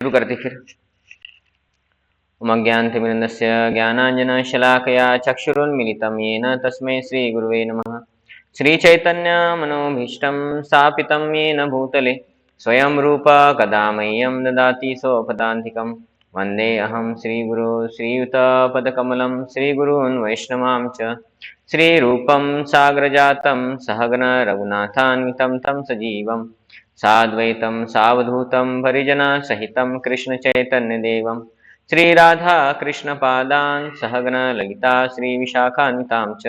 शुरू करते फिर। उमज्ञानतिमिरन्दस्य ज्ञानाञ्जनशलाकया चक्षुरुन्मिलितं येन तस्मै श्रीगुरुवे नमः। श्रीचैतन्यमनोभीष्टं स्थापितं येन भूतले स्वयं रूप कदा मह्यं ददाति स्वपदान्तिकं। वन्दे अहं श्रीगुरो श्रीयुतपदकमलं श्रीगुरून् वैष्णवां च श्रीरूपं साग्रजातं सहगण रघुनाथान्वितं तं सजीवं साद्वैतं सावधूतं परिजनसहितं कृष्णचैतन्यदेवं श्रीराधा कृष्णपादान् सहगण ललिता श्रीविशाखान्वितां च।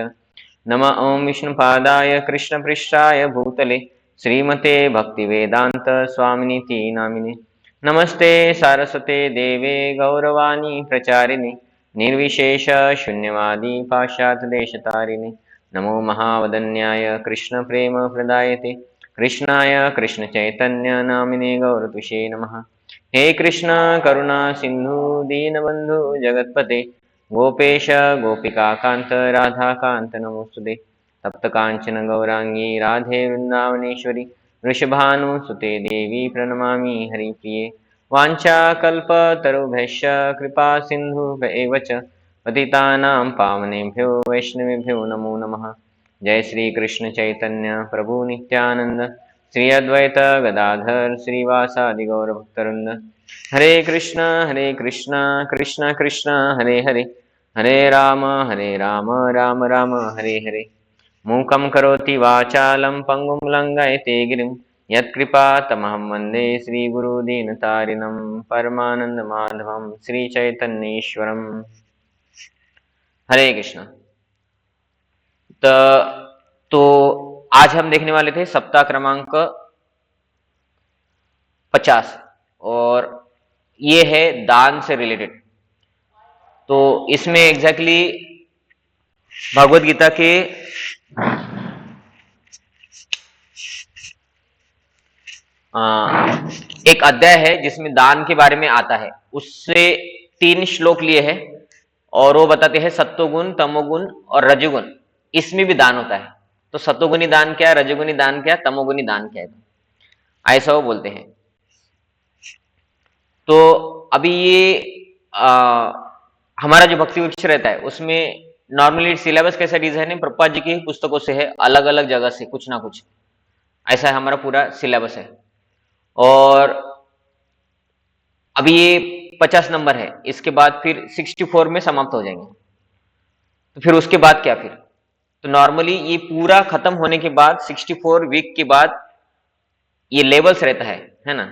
नमः ओं विष्णुपादाय कृष्णपृष्ठाय भूतले श्रीमते भक्तिवेदांत स्वामिनीति नामिने। नमस्ते सारस्वते देवे गौरवाणी प्रचारिणे निर्विशेष शून्यवादी पाश्चात्यदेशतारिणे। नमो महावदन्याय कृष्ण प्रेम प्रदायते कृष्णाय कृष्ण चैतन्य नामिने गौरतुषे नमः। हे कृष्ण करुणा सिंधु दीनबंधु जगतपते गोपेश गोपिकाकांत राधाकांत नमोस्तुते। तप्त कांचन गौरांगी राधे वृंदावनेश्वरी वृषभानुसुते देवी प्रणमामि हरिप्रिये। वाञ्छाकल्पतरुभ्यश्च कृपा सिन्धुभ्येव च पतितानां पावनेभ्यो वैष्णवेभ्यो नमो नमः। जय श्री कृष्ण चैतन्य प्रभु नित्यानंद श्री अद्वैत गदाधर श्रीवासादि गौर भक्तवृंद। हरे कृष्णा कृष्ण कृष्ण हरे हरे हरे राम राम राम हरे हरे। मूकं करोति वाचालं पंगुं लंघयते गिरिं यत्कृपातमहं वन्दे श्रीगुरुदीनतारिणं परमानन्दमाधवं श्रीचैतन्येश्वरम्। हरे कृष्ण। तो आज हम देखने वाले थे सप्ताह क्रमांक 50 और ये है दान से रिलेटेड। तो इसमें एग्जैक्टली भगवत गीता के एक अध्याय है जिसमें दान के बारे में आता है। उससे 3 श्लोक लिए हैं और वो बताते हैं सत्वगुण तमोगुण और रजोगुण, इसमें भी दान होता है। तो सत्वगुणी दान क्या है, रजोगुणी दान क्या है, तमोगुणी दान क्या है, ऐसा वो बोलते हैं। तो अभी ये हमारा जो भक्ति वृक्ष रहता है उसमें नॉर्मली सिलेबस कैसा डिजाइन है, प्रभुपाद जी की पुस्तकों से है, अलग अलग जगह से कुछ ना कुछ ऐसा है हमारा पूरा सिलेबस है। और अभी ये 50 नंबर है, इसके बाद फिर 64 में समाप्त हो जाएंगे। तो फिर उसके बाद क्या, फिर तो नॉर्मली ये पूरा खत्म होने के बाद 64 वीक के बाद ये लेवल्स रहता है ना,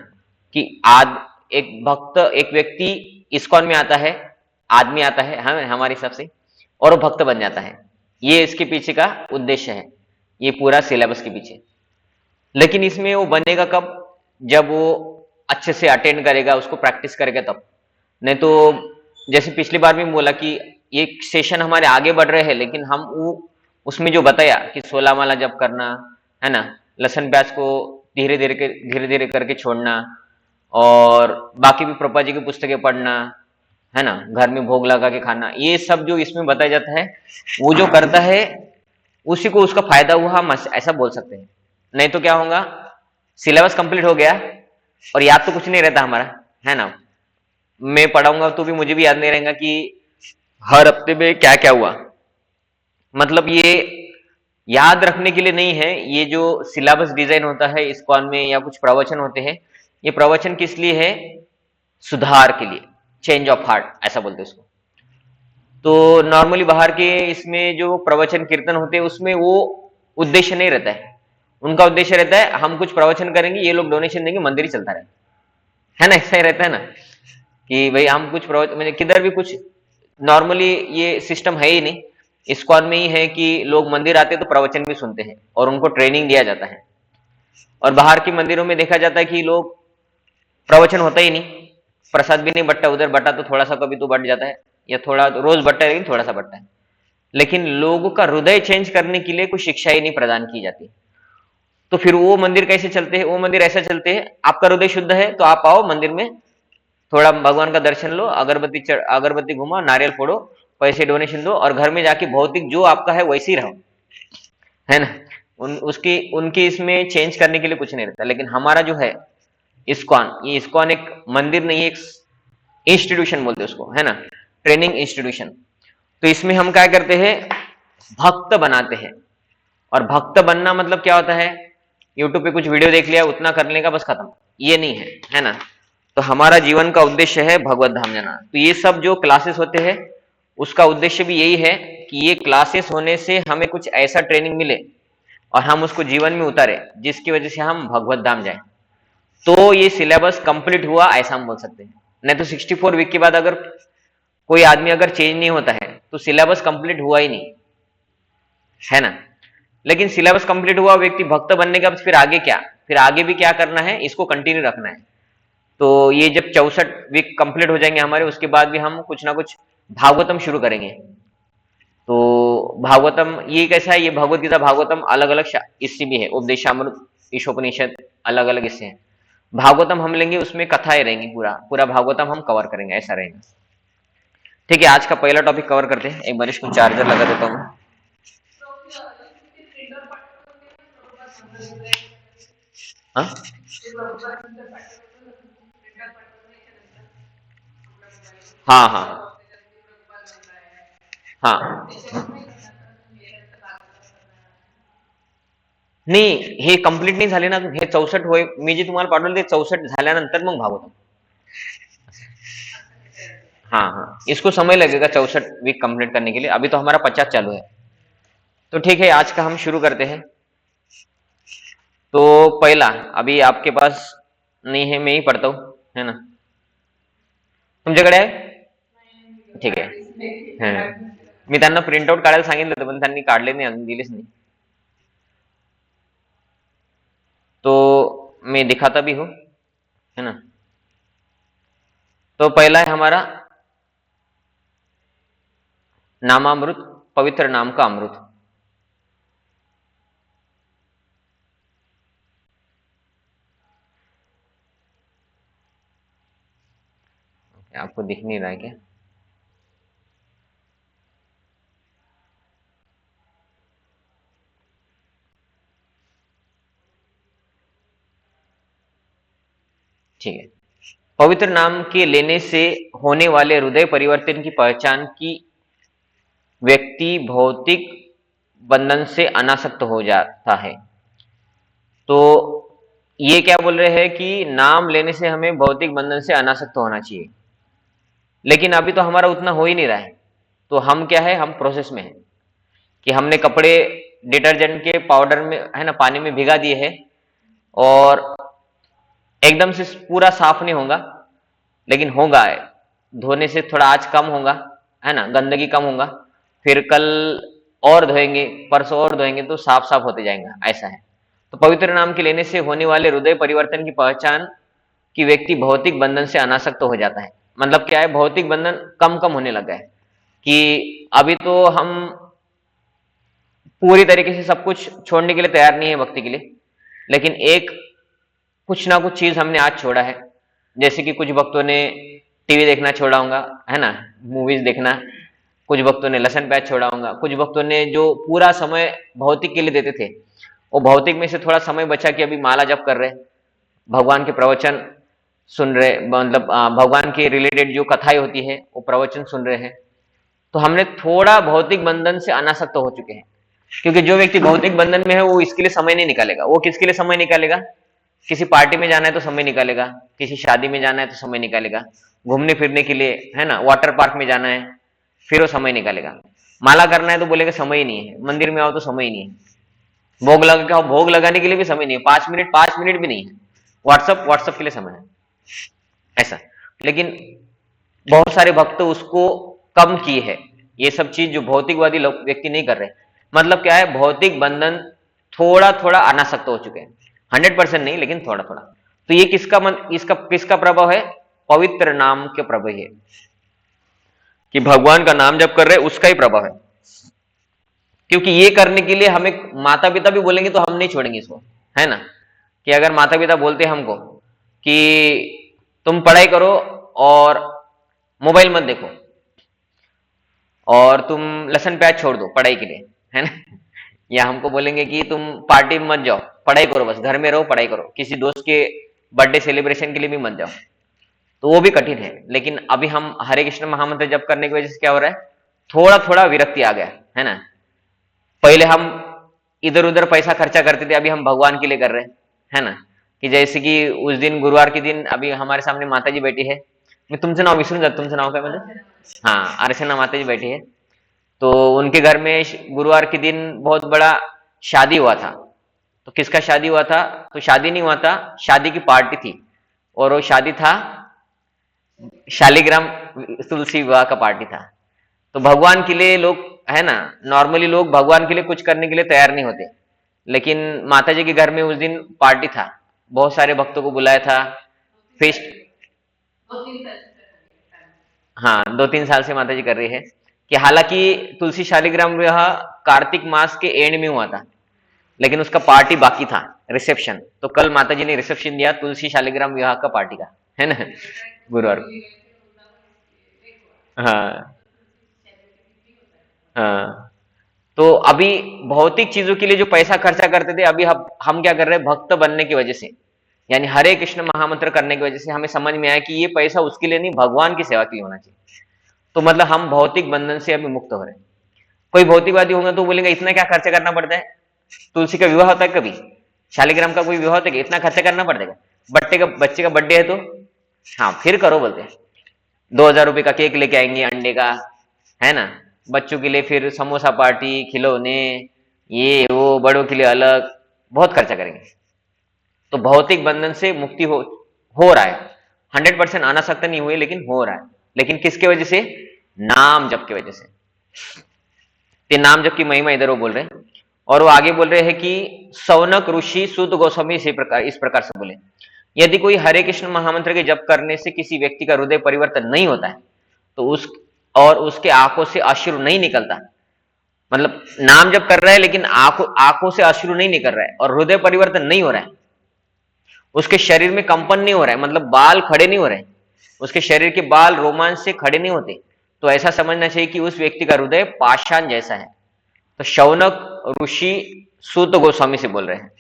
कि आज एक भक्त एक व्यक्ति इस्कॉन में आता है, आदमी आता है हमारे हिसाब से, और वो भक्त बन जाता है। ये इसके पीछे का उद्देश्य है, ये पूरा सिलेबस के पीछे। लेकिन इसमें वो बनेगा कब, जब वो अच्छे से अटेंड करेगा, उसको प्रैक्टिस करेगा तब। नहीं तो जैसे पिछली बार भी बोला कि ये सेशन हमारे आगे बढ़ रहे हैं, लेकिन हम वो उसमें जो बताया कि 16 माला जप करना है ना, लहसुन प्याज को धीरे धीरे करके छोड़ना, और बाकी भी प्रभुपाद जी की पुस्तकें पढ़ना है ना, घर में भोग लगा के खाना, ये सब जो इसमें बताया जाता है, वो जो करता है उसी को उसका फायदा हुआ, हम ऐसा बोल सकते हैं। नहीं तो क्या होगा, सिलेबस कंप्लीट हो गया और याद तो कुछ नहीं रहता हमारा, है ना। मैं पढ़ाऊंगा तो भी मुझे भी याद नहीं रहेगा कि हर हफ्ते में क्या क्या हुआ। मतलब ये याद रखने के लिए नहीं है, ये जो सिलेबस डिजाइन होता है इस्कॉन में या कुछ प्रवचन होते हैं, ये प्रवचन किस लिए है, सुधार के लिए, चेंज ऑफ हार्ट ऐसा बोलते हैं उसको। तो नॉर्मली बाहर के इसमें जो प्रवचन कीर्तन होते हैं उसमें वो उद्देश्य नहीं रहता है। उनका उद्देश्य रहता है हम कुछ प्रवचन करेंगे, ये लोग डोनेशन देंगे, मंदिर ही चलता रहे, है ना। ऐसा ही रहता है ना कि भाई हम कुछ प्रवचन, किधर भी कुछ नॉर्मली ये सिस्टम है ही नहीं। इस्कॉन में ही है कि लोग मंदिर आते तो प्रवचन भी सुनते हैं और उनको ट्रेनिंग दिया जाता है। और बाहर के मंदिरों में देखा जाता है कि लोग प्रवचन होता ही नहीं, प्रसाद भी नहीं बटता, उधर बटा तो थोड़ा सा कभी तो बट जाता है, या थोड़ा रोज बटता है लेकिन थोड़ा सा बटता है। लेकिन लोगों का हृदय चेंज करने के लिए कोई शिक्षा ही नहीं प्रदान की जाती। तो फिर वो मंदिर कैसे चलते हैं, वो मंदिर ऐसा चलते हैं, आपका हृदय शुद्ध है तो आप आओ मंदिर में, थोड़ा भगवान का दर्शन लो, अगरबत्ती घुमाओ, नारियल फोड़ो, पैसे डोनेशन दो, और घर में जाके भौतिक जो आपका है वैसे ही रहो, है ना। उनकी इसमें चेंज करने के लिए कुछ नहीं रहता। लेकिन हमारा जो है इस्कॉन, ये इस्कॉन एक मंदिर नहीं, एक इंस्टीट्यूशन बोलते हैं उसको, है ना, ट्रेनिंग इंस्टीट्यूशन। तो इसमें हम क्या करते हैं, भक्त बनाते हैं। और भक्त बनना मतलब क्या होता है, यूट्यूब पे कुछ वीडियो देख लिया, उतना करने का बस खत्म, ये नहीं है, है ना। तो हमारा जीवन का उद्देश्य है भगवत धाम जाना। तो ये सब जो क्लासेस होते हैं उसका उद्देश्य भी यही है कि ये क्लासेस होने से हमें कुछ ऐसा ट्रेनिंग मिले और हम उसको जीवन में उतारे जिसकी वजह से हम भगवत धाम जाए। तो ये सिलेबस कंप्लीट हुआ ऐसा हम बोल सकते हैं। नहीं तो 64 वीक के बाद अगर कोई आदमी अगर चेंज नहीं होता है तो सिलेबस कंप्लीट हुआ ही नहीं, है ना। लेकिन सिलेबस कंप्लीट हुआ, व्यक्ति भक्त बनने के बाद फिर आगे क्या, फिर आगे भी क्या करना है, इसको कंटिन्यू रखना है। तो ये जब 64 वीक कंप्लीट हो जाएंगे हमारे, उसके बाद भी हम कुछ ना कुछ भागवतम शुरू करेंगे। तो भागवतम ये कैसा है, ये भगवत गीता भागवतम अलग अलग इससे भी है, उपदेशामृत, ईशोपनिषद, अलग अलग इससे है। भागवतम हम लेंगे, उसमें कथाएं रहेंगी, पूरा पूरा भागवतम हम कवर करेंगे, ऐसा रहेगा। ठीक है, आज का पहला टॉपिक कवर करते हैं। एक बार इसको चार्जर लगा देता हूँ। हाँ हाँ हाँ हाँ, नाही हे कंप्लीट नाही झाले ना, हे 64 होय, मी जे तुम्हाला पाठवलं ते 64 झाल्यानंतर मग भागवतम। हाँ हाँ, इसको समय लगेगा 64 वीक कंप्लीट करने के लिए, अभी तो हमारा 50 चालू है। तो ठीक है, आज का हम शुरू करते हैं। तो पहला अभी आपके पास नहीं है, मैं ही पढ़ता हूँ, है ना। तुमच्याकडे आहे, ठीक आहे। मी त्यांना प्रिंट आउट काढायला सांगितलं होतं पण त्यांनी काढले नाही, अजून दिलेच नाही। तो मैं दिखाता भी हूं, है ना। तो पहला है हमारा नामामृत, पवित्र नाम का अमृत। आपको दिख नहीं रहा है क्या? ठीक है। पवित्र नाम के लेने से होने वाले हृदय परिवर्तन की पहचान की व्यक्ति भौतिक बंधन से अनासक्त हो जाता है। तो ये क्या बोल रहे हैं कि नाम लेने से हमें भौतिक बंधन से अनासक्त होना चाहिए, लेकिन अभी तो हमारा उतना हो ही नहीं रहा है। तो हम क्या है, हम प्रोसेस में है कि हमने कपड़े डिटर्जेंट के पाउडर में, है ना, पानी में भिगा दिए हैं और एकदम से पूरा साफ नहीं होगा, लेकिन होगा, धोने से थोड़ा आज कम होगा, है ना, गंदगी कम होगा, फिर कल और धोएंगे, परसों और धोएंगे तो साफ साफ होते जाएगा, ऐसा है। तो पवित्र नाम के लेने से होने वाले हृदय परिवर्तन की पहचान कि व्यक्ति भौतिक बंधन से अनासक्त हो जाता है। मतलब क्या है, भौतिक बंधन कम कम होने लगा है कि अभी तो हम पूरी तरीके से सब कुछ छोड़ने के लिए तैयार नहीं है भक्ति के लिए, लेकिन एक कुछ ना कुछ चीज हमने आज छोड़ा है। जैसे कि कुछ भक्तों ने टीवी देखना छोड़ा होगा, है ना, मूवीज देखना। कुछ भक्तों ने लहसुन प्याज छोड़ा होगा। कुछ भक्तों ने जो पूरा समय भौतिक के लिए देते थे, वो भौतिक में से थोड़ा समय बचा कि अभी माला जप कर रहे, भगवान के प्रवचन सुन रहे, मतलब भगवान के रिलेटेड जो कथाएं होती है वो प्रवचन सुन रहे हैं। तो हमने थोड़ा भौतिक बंधन से अनासक्त हो चुके हैं, क्योंकि जो व्यक्ति भौतिक बंधन में है वो इसके लिए समय नहीं निकालेगा। वो किसके लिए समय निकालेगा, किसी पार्टी में जाना है तो समय निकालेगा, किसी शादी में जाना है तो समय निकालेगा, घूमने फिरने के लिए, है ना, वाटर पार्क में जाना है फिर वो समय निकालेगा। माला करना है तो बोलेगा समय ही नहीं है, मंदिर में आओ तो समय ही नहीं है, भोग लगा के आओ, भोग लगाने के लिए भी समय नहीं है, 5 मिनट भी नहीं है, व्हाट्सअप व्हाट्सअप के लिए समय है, ऐसा। लेकिन बहुत सारे भक्त उसको कम किए है, ये सब चीज जो भौतिकवादी लोग व्यक्ति नहीं कर रहे। मतलब क्या है, भौतिक बंधन थोड़ा थोड़ा अनासक्त हो चुके हैं, 100% नहीं, लेकिन थोड़ा थोड़ा। तो ये किसका इसका किसका प्रभाव है, पवित्र नाम के प्रभाव है, कि भगवान का नाम जब कर रहे उसका ही प्रभाव है। क्योंकि ये करने के लिए हमें माता पिता भी बोलेंगे तो हम नहीं छोड़ेंगे इसको, है ना। कि अगर माता पिता बोलते हैं हमको कि तुम पढ़ाई करो और मोबाइल मत देखो और तुम लहसुन प्याज छोड़ दो पढ़ाई के लिए, है ना, या हमको बोलेंगे कि तुम पार्टी में मत जाओ, पढ़ाई करो, बस घर में रहो, पढ़ाई करो, किसी दोस्त के बर्थडे सेलिब्रेशन के लिए भी मत जाओ, तो वो भी कठिन है। लेकिन अभी हम हरे कृष्ण महामंत्र जप करने की वजह से क्या हो रहा है, थोड़ा थोड़ा विरक्ति आ गया है ना। पहले हम इधर उधर पैसा खर्चा करते थे, अभी हम भगवान के लिए कर रहे हैं, है ना। कि जैसे कि उस दिन गुरुवार के दिन अभी हमारे सामने माता जी बैठी है, मैं तुमसे नाम विसरून जाता, तुमसे नाम क्या बोले, हाँ अर्चना माता जी बैठी है। तो उनके घर में गुरुवार के दिन बहुत बड़ा शादी हुआ था। तो किसका शादी हुआ था, तो शादी नहीं हुआ था, शादी की पार्टी थी, और वो शादी था शालिग्राम तुलसी विवाह का पार्टी था। तो भगवान के लिए लोग, है ना, नॉर्मली लोग भगवान के लिए कुछ करने के लिए तैयार नहीं होते, लेकिन माता जी के घर में उस दिन पार्टी था, बहुत सारे भक्तों को बुलाया था। फेस्ट, हाँ 2-3 साल से माता जी कर रही है। कि हालांकि तुलसी शालिग्राम विवाह कार्तिक मास के एंड में हुआ था, लेकिन उसका पार्टी बाकी था, रिसेप्शन। तो कल माता जी ने रिसेप्शन दिया तुलसी शालिग्राम विवाह का पार्टी का, है ना, गुरुवार। हाँ हाँ। तो अभी भौतिक चीजों के लिए जो पैसा खर्चा करते थे, अभी हम क्या कर रहे हैं, भक्त बनने की वजह से, यानी हरे कृष्ण महामंत्र करने की वजह से हमें समझ में आया कि ये पैसा उसके लिए नहीं, भगवान की सेवा के लिए होना चाहिए। तो मतलब हम भौतिक बंधन से अभी मुक्त हो रहे हैं। कोई भौतिकवादी होगा तो बोलेंगे इतना क्या खर्चा करना पड़ता है, तुलसी का विवाह होता है कभी, शालिग्राम का कोई विवाह होता है, इतना खर्चा करना पड़ेगा, बच्चे का बर्थडे है तो हाँ फिर करो बोलते हैं। 2,000 रुपए का केक लेके आएंगे अंडे का, है ना, बच्चों के लिए फिर समोसा पार्टी, खिलौने, ये वो, बड़ों के लिए अलग, बहुत खर्चा करेंगे। तो भौतिक बंधन से मुक्ति हो रहा है, 100% आना सकता नहीं हुए, लेकिन हो रहा है। लेकिन किसके वजह से, नाम जप की वजह से। ये नाम जप की महिमा इधर वो बोल रहे हैं, और वो आगे बोल रहे हैं कि सौनक ऋषि सुत गोस्वामी इस प्रकार से बोले, यदि कोई हरे कृष्ण महामंत्र के जप करने से किसी व्यक्ति का हृदय परिवर्तन नहीं होता है, तो उसके आंखों से अश्रु नहीं निकलता, मतलब नाम जप कर रहा है लेकिन आंखों से अश्रु नहीं निकल रहा है, और हृदय परिवर्तन नहीं हो रहा है, उसके शरीर में कंपन नहीं हो रहा है, मतलब बाल खड़े नहीं हो रहे, उसके शरीर के बाल रोमांच से खड़े नहीं होते, तो ऐसा समझना चाहिए कि उस व्यक्ति का हृदय पाषाण जैसा है। तो शौनक ऋषि सूत गोस्वामी से बोल रहे हैं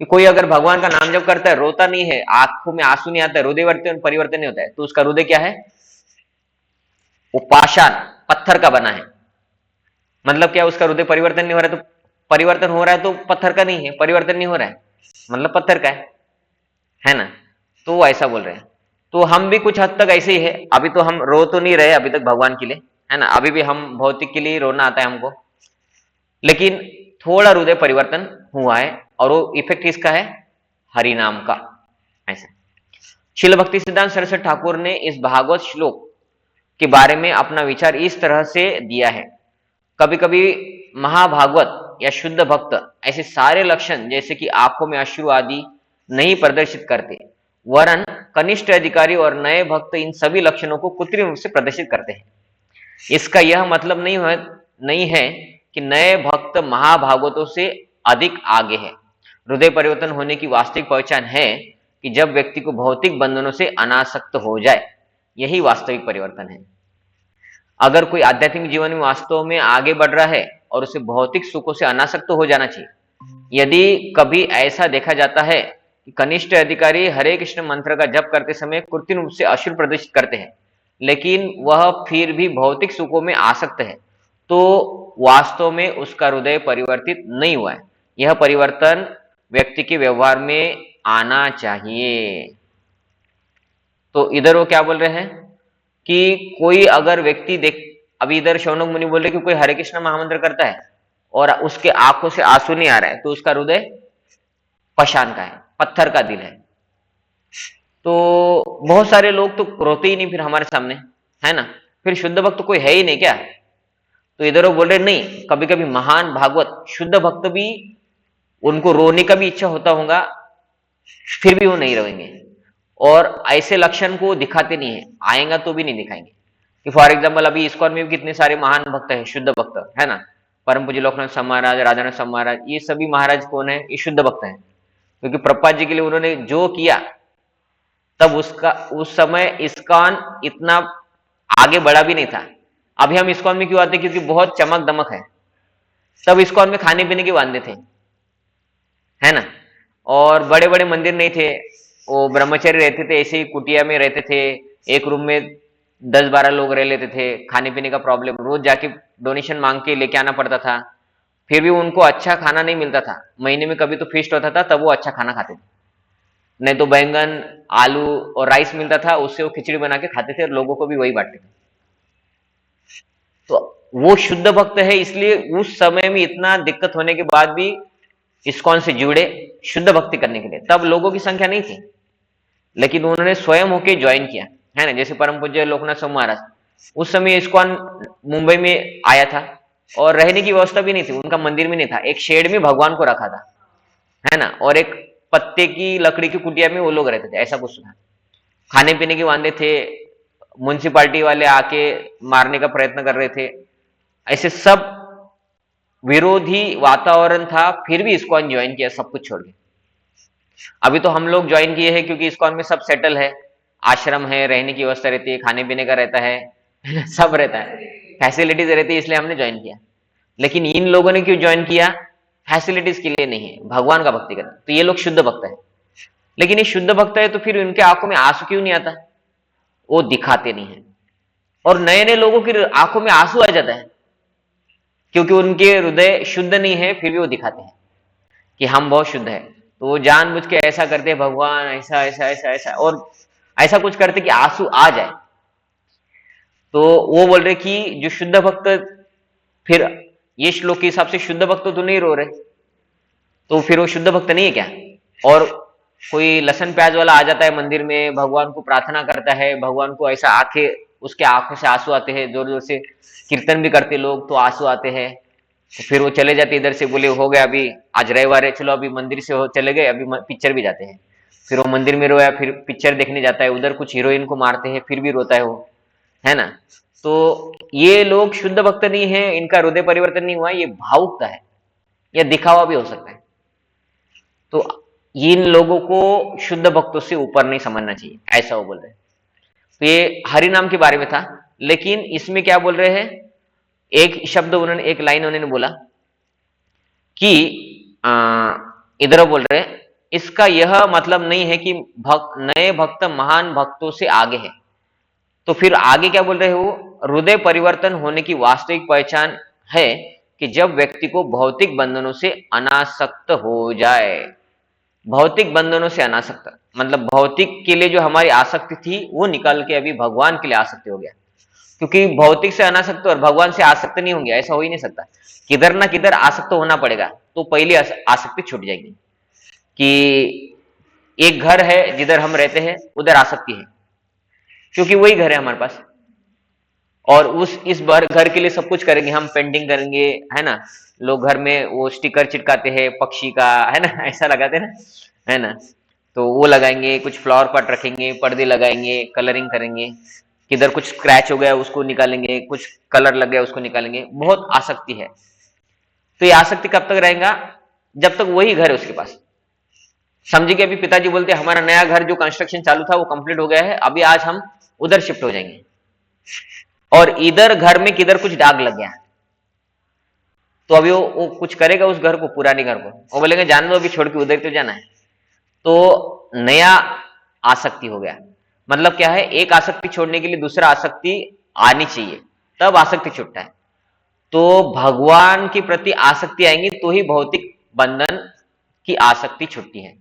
कि कोई अगर भगवान का नाम जप करता है, रोता नहीं है, आंखों में आंसू नहीं आता है, हृदय परिवर्तन नहीं होता है, तो उसका हृदय क्या है, वो पाषाण पत्थर का बना है। मतलब क्या, उसका हृदय परिवर्तन नहीं हो रहा है, तो परिवर्तन हो रहा है तो पत्थर का नहीं है, परिवर्तन नहीं हो रहा है मतलब पत्थर का है ना। तो वो ऐसा बोल रहे हैं। तो हम भी कुछ हद तक ऐसे ही है, अभी तो हम रो तो नहीं रहे अभी तक भगवान के लिए, है ना, अभी भी हम भौतिक के लिए रोना आता है हमको, लेकिन थोड़ा हृदय परिवर्तन हुआ है, और वो इफेक्ट किसका है, हरि नाम का। ऐसा श्रील भक्ति सिद्धांत सरस्वती ठाकुर ने इस भागवत श्लोक के बारे में अपना विचार इस तरह से दिया है। कभी कभी महाभागवत या शुद्ध भक्त ऐसे सारे लक्षण जैसे कि आंखों में अश्रु आदि नहीं प्रदर्शित करते, वरन कनिष्ठ अधिकारी और नए भक्त इन सभी लक्षणों को कृत्रिम रूप से प्रदर्शित करते हैं। इसका यह मतलब नहीं है कि नए भक्त महाभागवतों से अधिक आगे है। हृदय परिवर्तन होने की वास्तविक पहचान है कि जब व्यक्ति को भौतिक बंधनों से अनासक्त हो जाए, यही वास्तविक परिवर्तन है। अगर कोई आध्यात्मिक जीवन में वास्तव में आगे बढ़ रहा है और उसे भौतिक सुखों से अनासक्त हो जाना चाहिए। यदि कभी ऐसा देखा जाता है कि कनिष्ठ अधिकारी हरे कृष्ण मंत्र का जप करते समय कृत्रिम रूप से अश्रु प्रदर्शित करते हैं, लेकिन वह फिर भी भौतिक सुखों में आसक्त है, तो वास्तव में उसका हृदय परिवर्तित नहीं हुआ है। यह परिवर्तन व्यक्ति के व्यवहार में आना चाहिए। तो इधर वो क्या बोल रहे हैं कि कोई अगर व्यक्ति अभी इधर शौनक मुनि बोल रहे कि कोई हरे कृष्ण महामंत्र करता है और उसके आंखों से आंसू नहीं आ रहा है, तो उसका हृदय पाषाण का है, पत्थर का दिल है। तो बहुत सारे लोग तो रोते ही नहीं फिर हमारे सामने, है ना, फिर शुद्ध भक्त कोई है ही नहीं क्या। तो इधर वो बोल रहे नहीं, कभी कभी महान भागवत शुद्ध भक्त भी, उनको रोने का भी इच्छा होता होगा, फिर भी वो नहीं रोएंगे, और ऐसे लक्षण को दिखाते नहीं है, आएगा तो भी नहीं दिखाएंगे। कि फॉर एग्जाम्पल अभी इस्कॉन में भी कितने सारे महान भक्त हैं, शुद्ध भक्त, है ना, परम पूज्य लोकनाथ स्वामी महाराज, राधानाथ स्वामी महाराज, ये सभी महाराज कौन है, ये शुद्ध भक्त हैं। क्योंकि प्रभुपाद जी के लिए उन्होंने जो किया, तब उस समय इस्कॉन इतना आगे बढ़ा भी नहीं था। अभी हम इस्कॉन में क्यों आते, क्योंकि बहुत चमक दमक है। तब इस्कॉन में खाने पीने के वादे थे, है ना, और बड़े बड़े मंदिर नहीं थे, वो ब्रह्मचारी रहते थे, ऐसे ही कुटिया में रहते थे, एक रूम में 10-12 लोग रह लेते थे, खाने पीने का प्रॉब्लम, रोज जाके डोनेशन मांग के लेके आना पड़ता था, फिर भी उनको अच्छा खाना नहीं मिलता था। महीने में कभी तो फीस्ट होता था, तब वो अच्छा खाना खाते थे, नहीं तो बैंगन, आलू और राइस मिलता था, उससे वो खिचड़ी बना के खाते थे और लोगों को भी वही बांटते थे। तो वो शुद्ध भक्त है, इसलिए उस समय में इतना दिक्कत होने के बाद भी इस्कॉन से जुड़े शुद्ध भक्ति करने के लिए। तब लोगों की संख्या नहीं थी, लेकिन उन्होंने स्वयं होके ज्वाइन किया, है ना। जैसे परम पूज्य लोकनाथ स्वामी महाराज, उस समय इस्कॉन मुंबई में आया था और रहने की व्यवस्था भी नहीं थी, उनका मंदिर में नहीं था, एक शेड में भगवान को रखा था, है ना, और एक पत्ते की लकड़ी की कुटिया में वो लोग रहते थे, ऐसा कुछ था। खाने पीने के वांदे थे, म्युनिसिपालिटी वाले आके मारने का प्रयत्न कर रहे थे, ऐसे सब विरोधी वातावरण था, फिर भी इस्कॉन ज्वाइन किया सब कुछ छोड़ के। अभी तो हम लोग ज्वाइन किए हैं क्योंकि इस्कॉन में सब सेटल है, आश्रम है, रहने की व्यवस्था रहती है, खाने पीने का रहता है सब रहता है, फैसिलिटीज रहती है, इसलिए हमने ज्वाइन किया। लेकिन इन लोगों ने क्यों ज्वाइन किया? फैसिलिटीज के लिए नहीं है, भगवान का भक्ति करना। तो ये लोग शुद्ध भक्त है, लेकिन ये शुद्ध भक्त है तो फिर उनके आंखों में आंसू क्यों नहीं आता? वो दिखाते नहीं है, और नए नए लोगों की आंखों में आंसू आ जाता है क्योंकि उनके हृदय शुद्ध नहीं है, फिर भी वो दिखाते हैं कि हम बहुत शुद्ध है। तो वो जानबूझ के ऐसा करते हैं, भगवान ऐसा ऐसा ऐसा ऐसा, और ऐसा कुछ करते कि आंसू आ जाए। तो वो बोल रहे कि जो शुद्ध भक्त, फिर ये श्लोक के हिसाब से शुद्ध भक्त तो नहीं रो रहे, तो फिर वो शुद्ध भक्त नहीं है क्या? और कोई लहसुन प्याज वाला आ जाता है मंदिर में, भगवान को प्रार्थना करता है, भगवान को ऐसा आंखें, उसके आंखों से आंसू आते हैं, जोर जोर से कीर्तन भी करते लोग तो आंसू आते हैं, तो फिर वो चले जाते इधर से, बोले हो गया अभी आज रविवार है, चलो अभी मंदिर से चले गए, अभी पिक्चर भी जाते हैं। फिर वो मंदिर में रोया, फिर पिक्चर देखने जाता है, उधर कुछ हीरोइन को मारते हैं, फिर भी रोता है वो, है ना। तो ये लोग शुद्ध भक्त नहीं है, इनका हृदय परिवर्तन नहीं हुआ, ये भावुकता है या दिखावा भी हो सकता है। तो इन लोगों को शुद्ध भक्तों से ऊपर नहीं समझना चाहिए, ऐसा वो बोल रहे हैं। तो ये हरि नाम के बारे में था, लेकिन इसमें क्या बोल रहे हैं, एक शब्द उन्होंने, एक लाइन उन्होंने बोला कि इधर बोल रहे हैं, इसका यह मतलब नहीं है कि नए भक्त महान भक्तों से आगे है। तो फिर आगे क्या बोल रहे हो, हृदय परिवर्तन होने की वास्तविक पहचान है कि जब व्यक्ति को भौतिक बंधनों से अनासक्त हो जाए। भौतिक बंधनों से अनासक्त मतलब भौतिक के लिए जो हमारी आसक्ति थी वो निकाल के अभी भगवान के लिए आसक्ति हो गया, क्योंकि भौतिक से अनासक्त और भगवान से आसक्त नहीं होंगे, ऐसा हो ही नहीं सकता। किधर ना किधर आसक्त होना पड़ेगा, तो पहली आसक्ति छूट जाएगी। कि एक घर है जिधर हम रहते हैं, उधर आसक्ति है क्योंकि वही घर है हमारे पास, और इस बार घर के लिए सब कुछ करेंगे, हम पेंटिंग करेंगे, है ना। लोग घर में वो स्टिकर चिटकाते हैं पक्षी का, है ना, ऐसा लगाते हैं ना, है ना। तो वो लगाएंगे, कुछ फ्लावर पॉट रखेंगे, पर्दे लगाएंगे, कलरिंग करेंगे, किधर कुछ स्क्रैच हो गया उसको निकालेंगे, कुछ कलर लग गया उसको निकालेंगे, बहुत आसक्ति है। तो ये आसक्ति कब तक रहेगा? जब तक वही घर है उसके पास। समझिए कि अभी पिताजी बोलते हैं हमारा नया घर जो कंस्ट्रक्शन चालू था वो कंप्लीट हो गया है, अभी आज हम उधर शिफ्ट हो जाएंगे, और इधर घर में किधर कुछ दाग लग गया, तो अभी वो कुछ करेगा उस घर को, पुराने घर को, वो बोलेंगे जान दो अभी, छोड़ के उधर तो जाना है। तो नया आसक्ति हो गया। मतलब क्या है, एक आसक्ति छोड़ने के लिए दूसरा आसक्ति आनी चाहिए, तब आसक्ति छूटता है। तो भगवान के प्रति आसक्ति आएंगी तो ही भौतिक बंधन की आसक्ति छूटती है।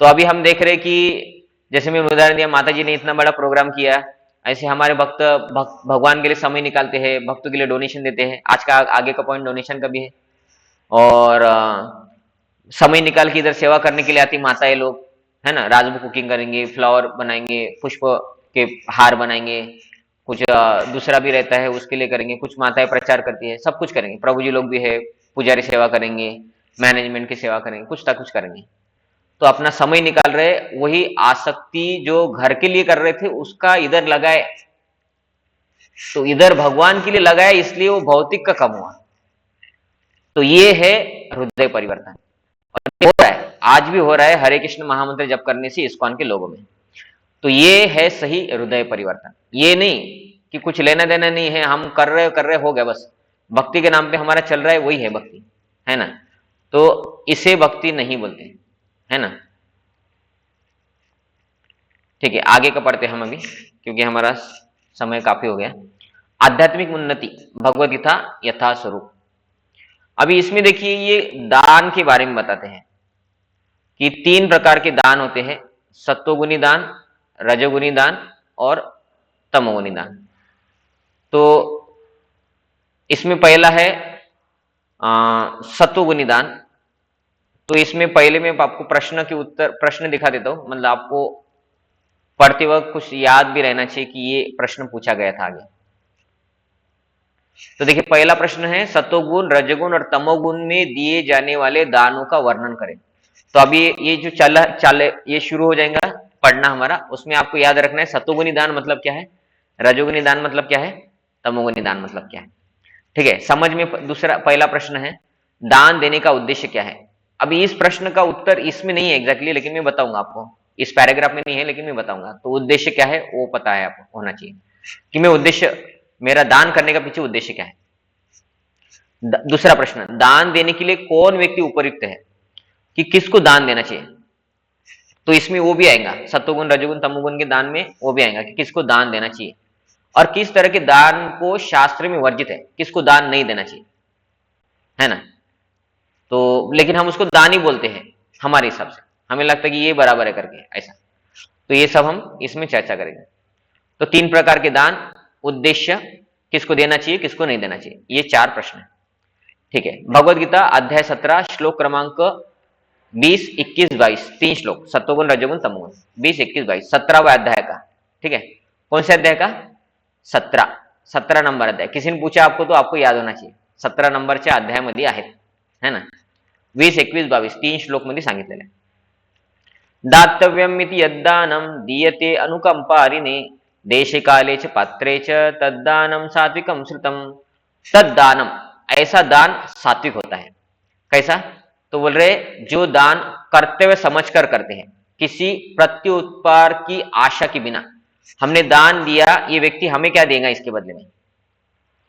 तो अभी हम देख रहे कि जैसे मैं उदाहरण दिया, माता जी ने इतना बड़ा प्रोग्राम किया, ऐसे हमारे भगवान के लिए समय निकालते हैं, भक्तों के लिए डोनेशन देते हैं। आज का आगे का पॉइंट डोनेशन का भी है, और समय निकाल के इधर सेवा करने के लिए आती माताएं लोग, है ना। रात में कुकिंग करेंगे, फ्लावर बनाएंगे, पुष्प के हार बनाएंगे, कुछ दूसरा भी रहता है उसके लिए करेंगे, कुछ माताएं प्रचार करती है, सब कुछ करेंगे। प्रभु जी लोग भी है, पुजारी सेवा करेंगे, मैनेजमेंट की सेवा करेंगे, कुछ ना कुछ करेंगे। तो अपना समय निकाल रहे, वही आसक्ति जो घर के लिए कर रहे थे उसका इधर लगाए, तो इधर भगवान के लिए लगाए, इसलिए वो भौतिक का कम हुआ। तो ये है हृदय परिवर्तन, और हो रहा है, आज भी हो रहा है हरे कृष्ण महामंत्र जप करने से इस्कॉन के लोगों में। तो ये है सही हृदय परिवर्तन। ये नहीं कि कुछ लेना देना नहीं है, हम कर रहे हो गया बस, भक्ति के नाम पे हमारा चल रहा है, वही है भक्ति, है ना। तो इसे भक्ति नहीं बोलते, है ना। ठीक है, आगे का पढ़ते हम अभी, क्योंकि हमारा समय काफी हो गया। आध्यात्मिक उन्नति, भगवद गीता यथा स्वरूप। अभी इसमें देखिए ये दान के बारे में बताते हैं कि 3 प्रकार के दान होते हैं, सत्वगुणी दान, रजोगुणी दान और तमोगुणी दान। तो इसमें पहला है सत्वगुणी दान। तो इसमें पहले मैं आपको प्रश्न दिखा देता हूं, मतलब आपको पढ़ते वक्त कुछ याद भी रहना चाहिए कि ये प्रश्न पूछा गया था आगे। तो देखिए पहला प्रश्न है, सत्वगुण, रजगुण और तमोगुण में दिए जाने वाले दानों का वर्णन करें। तो अभी ये जो चल ये शुरू हो जाएगा पढ़ना हमारा, उसमें आपको याद रखना है सत्वगुणी दान मतलब क्या है, रजोगुणी दान मतलब क्या है, तमोगुणी दान मतलब क्या है। ठीक है, समझ में पहला प्रश्न है, दान देने का उद्देश्य क्या है। अभी इस प्रश्न का उत्तर इसमें नहीं है एग्जैक्टली, लेकिन मैं बताऊंगा आपको, इस पैराग्राफ में नहीं है लेकिन मैं बताऊंगा। तो उद्देश्य क्या है वो पता है आपको होना चाहिए कि मैं उद्देश्य, मेरा दान करने का पीछे उद्देश्य क्या है। दूसरा प्रश्न, दान देने के लिए कौन व्यक्ति उपयुक्त है, कि किसको दान देना चाहिए। तो इसमें वो भी आएगा, सत्वगुण, रजोगुण, तमोगुण के दान में वो भी आएगा कि किसको दान देना चाहिए, और किस तरह के दान को शास्त्र में वर्जित है, किसको दान नहीं देना चाहिए, है ना। तो लेकिन हम उसको दान ही बोलते हैं हमारे हिसाब से, हमें लगता है कि ये बराबर है करके ऐसा। तो ये सब हम इसमें चर्चा करेंगे। तो 3 प्रकार के दान, उद्देश्य, किसको देना चाहिए किसको नहीं देना चाहिए, ये 4 प्रश्न है। ठीक है, भगवद गीता अध्याय 17 श्लोक क्रमांक 20, 21, 22, 3 श्लोक, सत्वगुण, रजोगुण, तमोगुण, 20, 21, 22, 17वां अध्याय का। ठीक है, कौन से अध्याय का, 17 नंबर अध्याय। किसी ने पूछा आपको तो आपको याद होना चाहिए, 17 नंबरच्या अध्यायामध्ये आहे, है ना। 20, 21, 22 3 श्लोक मध्ये सांगितलेले आहे। दातव्यम इति यद्दानं दीयते अनुकंपारिणे देशे काले च पात्रे च तद्दानं सात्विकं श्रुतम। तद्दानम, ऐसा दान सात्विक होता है। कैसा, तो बोल रहे जो दान कर्तव्य समझकर करते हैं, किसी प्रत्युत्पाद की आशा के बिना। हमने दान दिया, ये व्यक्ति हमें क्या देगा इसके बदले में,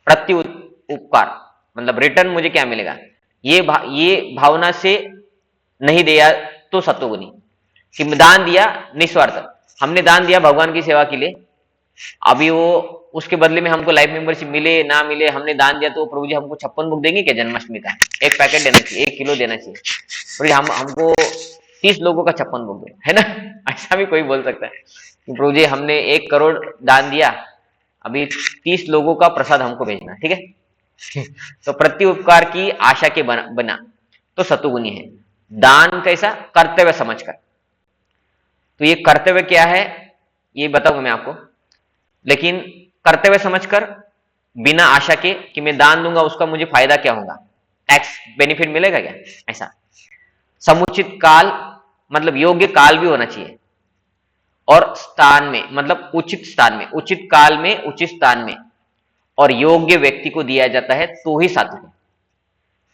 प्रत्युपकार मतलब रिटर्न मुझे क्या मिलेगा, ये भावना से नहीं दिया तो सत्वगुणी। कि दान दिया निस्वार्थ, हमने दान दिया भगवान की सेवा के लिए, अभी वो उसके बदले में हमको लाइफ मेंबरशिप मिले ना मिले, हमने दान दिया तो प्रभु जी हमको 56 भोग देंगे क्या जन्माष्टमी का, 1 पैकेट देना चाहिए, 1 किलो देना चाहिए, प्रभु जी हमको 30 लोगों का 56 भोग दे, है ना। ऐसा भी कोई बोल सकता है कि प्रभु जी हमने 1 करोड़ दान दिया, अभी 30 लोगों का प्रसाद हमको भेजना, ठीक है। तो प्रत्युपकार की आशा के बना तो सतुगुनी है। दान कैसा, कर्तव्य समझकर। तो ये कर्तव्य क्या है ये बताऊंगा मैं आपको, लेकिन कर्तव्य समझकर बिना आशा के कि मैं दान दूंगा उसका मुझे फायदा क्या होगा, टैक्स बेनिफिट मिलेगा क्या, ऐसा। समुचित काल मतलब योग्य काल भी होना चाहिए, और स्थान में मतलब उचित स्थान में, उचित काल में उचित स्थान में, और योग्य व्यक्ति को दिया जाता है तो ही सात्विक है।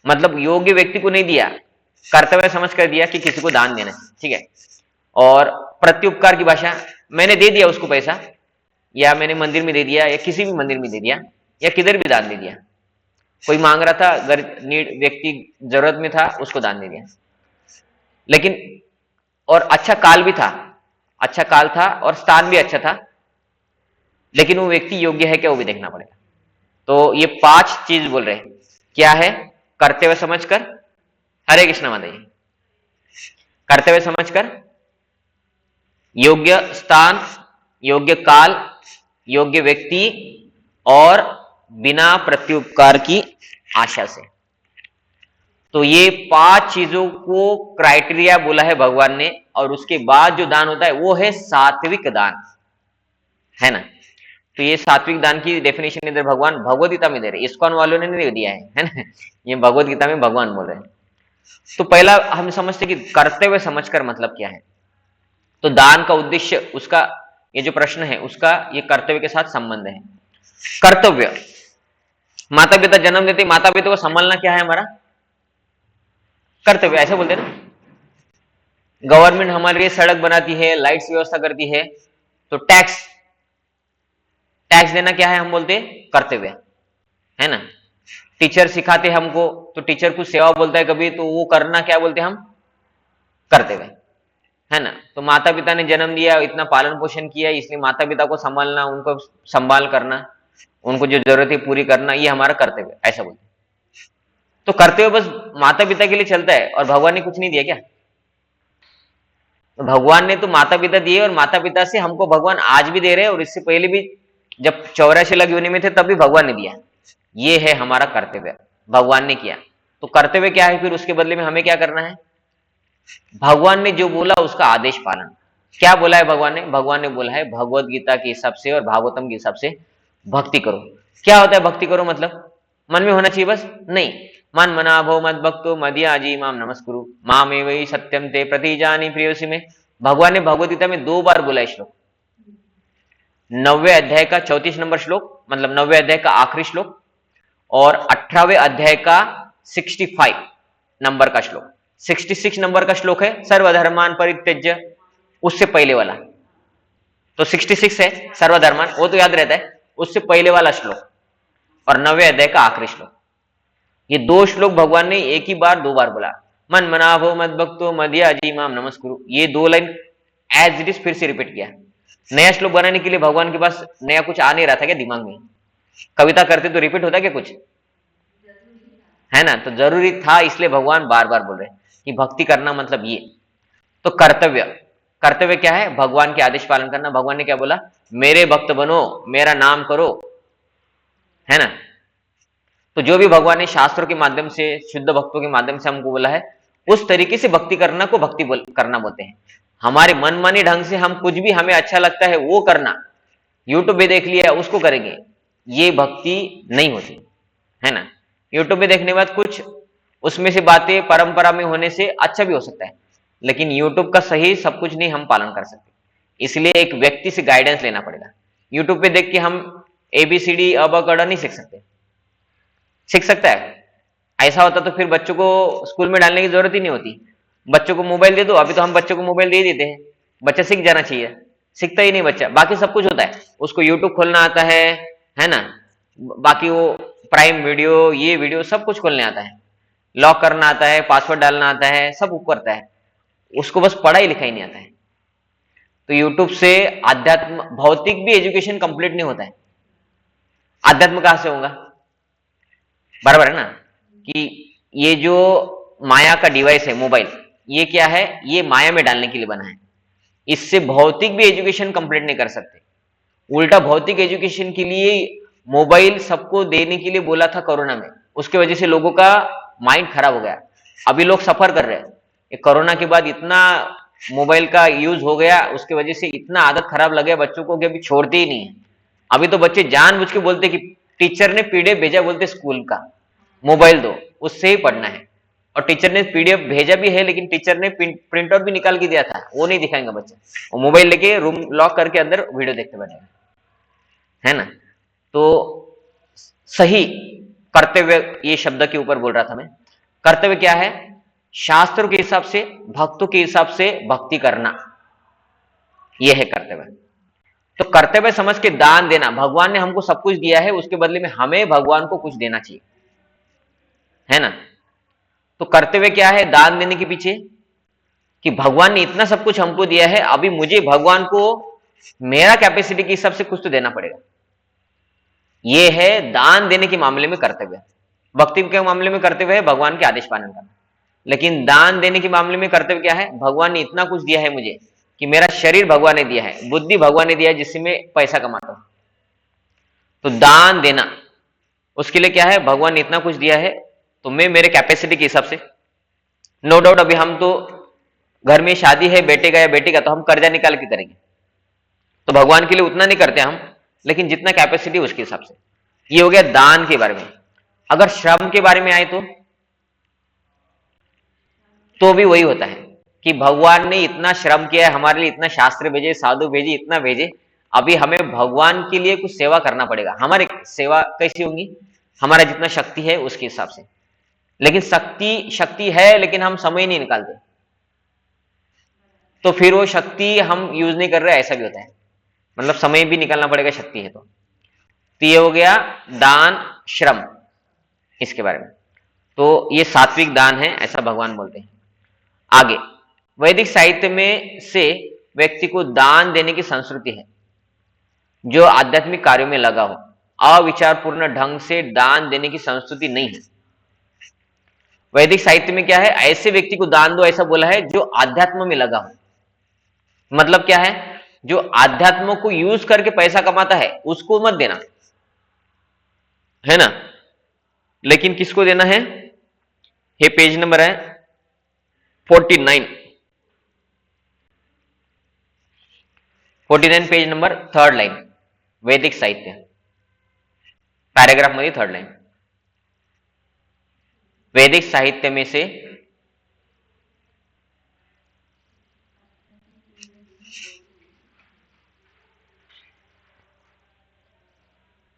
मतलब योग्य व्यक्ति को नहीं दिया, कर्तव्य समझ कर दिया कि किसी को दान देना है, ठीक है। और प्रत्युपकार की भाषा, मैंने दे दिया उसको पैसा, या मैंने मंदिर में दे दिया, या किसी भी मंदिर में दे दिया, या किधर भी दान दे दिया। कोई मांग रहा था, व्यक्ति जरूरत में था, उसको दान दे दिया। लेकिन और अच्छा काल भी था, अच्छा काल था और स्थान भी अच्छा था, लेकिन वो व्यक्ति योग्य है क्या वो भी देखना पड़ेगा। तो ये 5 चीज बोल रहे हैं, क्या है, कर्तव्य समझकर, हरे कृष्ण माता जी, कर्तव्य समझकर, योग्य स्थान, योग्य काल, योग्य व्यक्ति, और बिना प्रत्युपकार की आशा से। तो ये 5 चीजों को क्राइटेरिया बोला है भगवान ने, और उसके बाद जो दान होता है वो है सात्विक दान, है ना। तो ये सात्विक दान की डेफिनेशन इधर भगवान भगवद गीता में दे रहे, इस्कॉन वालों ने नहीं दिया है ना, ये भगवद गीता में भगवान बोल रहे हैं। तो पहला हम समझते कि कर्तव्य समझकर मतलब क्या है। तो दान का उद्देश्य, उसका ये जो प्रश्न है उसका ये कर्तव्य के साथ संबंध है। कर्तव्य, माता पिता जन्म देते, माता पिता को संभालना क्या है हमारा कर्तव्य, ऐसे बोलते हैं ना। गवर्नमेंट हमारे लिए सड़क बनाती है, लाइट्स व्यवस्था करती है, तो टैक्स देना क्या है, हम बोलते हैं कर्तव्य, है ना। टीचर सिखाते हमको, तो टीचर कुछ सेवा बोलता है कभी, तो वो करना क्या बोलते हैं हम, कर्तव्य। है ना। तो माता पिता ने जन्म दिया, इतना पालन पोषण किया, इसलिए माता पिता को संभालना, उनको संभाल करना, उनको जो जरूरत है पूरी करना, ये हमारा कर्तव्य, ऐसा बोलते हैं। तो कर्तव्य बस माता पिता के लिए चलता है और भगवान ने कुछ नहीं दिया क्या? तो भगवान ने तो माता पिता दिए और माता पिता से हमको भगवान आज भी दे रहे हैं, और इससे पहले भी जब 84 लाख योनि में थे तब भी भगवान ने दिया। ये है हमारा कर्तव्य, भगवान ने किया। तो कर्तव्य क्या है फिर? उसके बदले में हमें क्या करना है? भगवान ने जो बोला उसका आदेश पालन। क्या बोला है भगवान ने? भगवान ने बोला है भगवत गीता के हिसाब से और भागवतम के हिसाब से भक्ति करो। क्या होता है भक्ति करो मतलब? मन में होना चाहिए बस? नहीं। मन मना भो मद भक्तो मदियाजी माम नमस्कुरु मामे वही सत्यम ते प्रतिजानी प्रियोसी में। भगवान ने भगवत गीता में 2 बार बोला है श्लोक। 9वें अध्याय का 34 नंबर श्लोक, मतलब 9वें अध्याय का आखिरी श्लोक, और 18वें अध्याय का 65 नंबर का श्लोक। 66 नंबर का श्लोक है सर्वधर्मान परित्यज्य, उससे पहले वाला। तो 66 है सर्वधर्मान, वो तो याद रहता है, उससे पहले वाला श्लोक और 9वें अध्याय का आखिरी श्लोक। ये 2 श्लोक भगवान ने एक ही बार 2 बार बोला। मन मनाभो मद भक्तो मदियाजी माम नमस्कुरु, ये 2 लाइन एज इट इज फिर से रिपीट किया। नया श्लोक बनाने के लिए भगवान के पास नया कुछ आ नहीं रहा था क्या दिमाग में? कविता करते तो रिपीट होता क्या कुछ? है ना। तो जरूरी था, इसलिए भगवान बार बार बोल रहे हैं कि भक्ति करना मतलब ये। तो कर्तव्य, कर्तव्य क्या है? भगवान के आदेश पालन करना। भगवान ने क्या बोला? मेरे भक्त बनो, मेरा नाम करो, है ना। तो जो भी भगवान ने शास्त्रों के माध्यम से, शुद्ध भक्तों के माध्यम से हमको बोला है, उस तरीके से भक्ति करना को भक्ति करना बोलते हैं। हमारे मनमानी ढंग से हम कुछ भी हमें अच्छा लगता है वो करना, यूट्यूब पे देख लिया उसको करेंगे, ये भक्ति नहीं होती, है ना। यूट्यूब पे देखने के बाद कुछ उसमें से बातें परंपरा में होने से अच्छा भी हो सकता है, लेकिन यूट्यूब का सही सब कुछ नहीं हम पालन कर सकते। इसलिए एक व्यक्ति से गाइडेंस लेना पड़ेगा। यूट्यूब पे देख के हम ABCD अबकड़ नहीं सीख सकते। सीख सकता है? ऐसा होता तो फिर बच्चों को स्कूल में डालने की जरूरत ही नहीं होती। बच्चों को मोबाइल दे दो, अभी तो हम बच्चों को मोबाइल दे देते हैं, बच्चा सीख जाना चाहिए। सीखता ही नहीं बच्चा, बाकी सब कुछ होता है, उसको यूट्यूब खोलना आता है ना, बाकी वो प्राइम वीडियो, ये वीडियो सब कुछ खोलने आता है, लॉक करना आता है, पासवर्ड डालना आता है, सब वो करता है, उसको बस पढ़ाई लिखाई नहीं आता है। तो यूट्यूब से आध्यात्म, भौतिक भी एजुकेशन कंप्लीट नहीं होता है, आध्यात्म कहां से होगा? बराबर है ना। कि ये जो माया का डिवाइस है मोबाइल, ये क्या है? ये माया में डालने के लिए बना है। इससे भौतिक भी एजुकेशन कंप्लीट नहीं कर सकते। उल्टा भौतिक एजुकेशन के लिए मोबाइल सबको देने के लिए बोला था कोरोना में, उसके वजह से लोगों का माइंड खराब हो गया। अभी लोग सफर कर रहे हैं, कोरोना के बाद इतना मोबाइल का यूज हो गया, उसके वजह से इतना आदत खराब लग गया बच्चों को कि अभी छोड़ते ही नहीं है। अभी तो बच्चे जानबूझ के बोलते कि टीचर ने PDF भेजा, बोलते स्कूल का मोबाइल दो, उससे ही पढ़ना है। और टीचर ने PDF भेजा भी है, लेकिन टीचर ने प्रिंट आउट भी निकाल के दिया था, वो नहीं दिखाएंगे बच्चा, वो मोबाइल लेके रूम लॉक करके अंदर वीडियो देखते बैठेगा, है ना। तो सही कर्तव्य, ये शब्द के ऊपर बोल रहा था मैं। कर्तव्य क्या है? शास्त्रों के हिसाब से, भक्तों के हिसाब से भक्ति करना, यह है कर्तव्य। तो कर्तव्य समझ के दान देना। भगवान ने हमको सब कुछ दिया है, उसके बदले में हमें भगवान को कुछ देना चाहिए, है ना। तो कर्तव्य क्या है दान देने के पीछे? कि भगवान ने इतना सब कुछ हमको दिया है, अभी मुझे भगवान को मेरा कैपेसिटी के हिसाब से कुछ तो देना पड़ेगा। यह है दान देने के मामले में कर्तव्य। भक्ति के मामले में कर्तव्य है भगवान के आदेश पालन करना, लेकिन दान देने के मामले में कर्तव्य क्या है? भगवान ने इतना कुछ दिया है मुझे, कि मेरा शरीर भगवान ने दिया है, बुद्धि भगवान ने दिया है, जिससे मैं पैसा कमाता हूं। तो दान देना, उसके लिए क्या है? भगवान ने इतना कुछ दिया है, तो मैं मेरे कैपेसिटी के हिसाब से, नो डाउट अभी हम तो घर में शादी है बेटे का या बेटी का, तो हम कर्जा निकाल के करेंगे, तो भगवान के लिए उतना नहीं करते हम, लेकिन जितना कैपेसिटी उसके हिसाब से। ये हो गया दान के बारे में। अगर श्रम के बारे में आए तो भी वही होता है कि भगवान ने इतना श्रम किया है हमारे लिए, इतना शास्त्र भेजे, साधु भेजे, इतना भेजे, अभी हमें भगवान के लिए कुछ सेवा करना पड़ेगा। हमारी सेवा कैसी होगी? हमारा जितना शक्ति है उसके हिसाब से। लेकिन शक्ति है, लेकिन हम समय नहीं निकालते, तो फिर वो शक्ति हम यूज नहीं कर रहे, ऐसा भी होता है। मतलब समय भी निकालना पड़ेगा शक्ति है तो ये हो गया दान श्रम, इसके बारे में। तो ये सात्विक दान है, ऐसा भगवान बोलते हैं। आगे वैदिक साहित्य में से व्यक्ति को दान देने की संस्कृति है जो आध्यात्मिक कार्यों में लगा हो। अविचारपूर्ण ढंग से दान देने की संस्कृति नहीं है। वैदिक साहित्य में क्या है, ऐसे व्यक्ति को दान दो ऐसा बोला है जो आध्यात्म में लगा हो। मतलब क्या है, जो आध्यात्म को यूज करके पैसा कमाता है उसको मत देना, है ना। लेकिन किसको देना है, ये पेज नंबर है 49 पेज नंबर 3rd लाइन, वैदिक साहित्य पैराग्राफ मध्ये 3rd लाइन। वैदिक साहित्य में से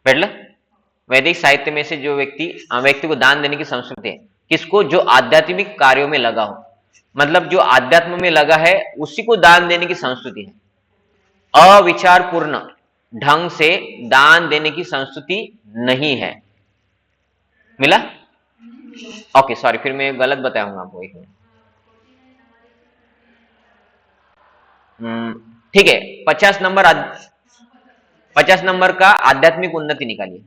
बैठला, वैदिक साहित्य में से जो व्यक्ति को दान देने की संस्कृति है, किसको, जो आध्यात्मिक कार्यों में लगा हो। मतलब जो आध्यात्म में लगा है उसी को दान देने की संस्कृति है। अविचारपूर्ण ढंग से दान देने की संस्कृति नहीं है। मिला? ओके सॉरी, फिर मैं गलत बताया हूं आपको, एक मिनट। ठीक है, 50 नंबर का आध्यात्मिक उन्नति निकालिए।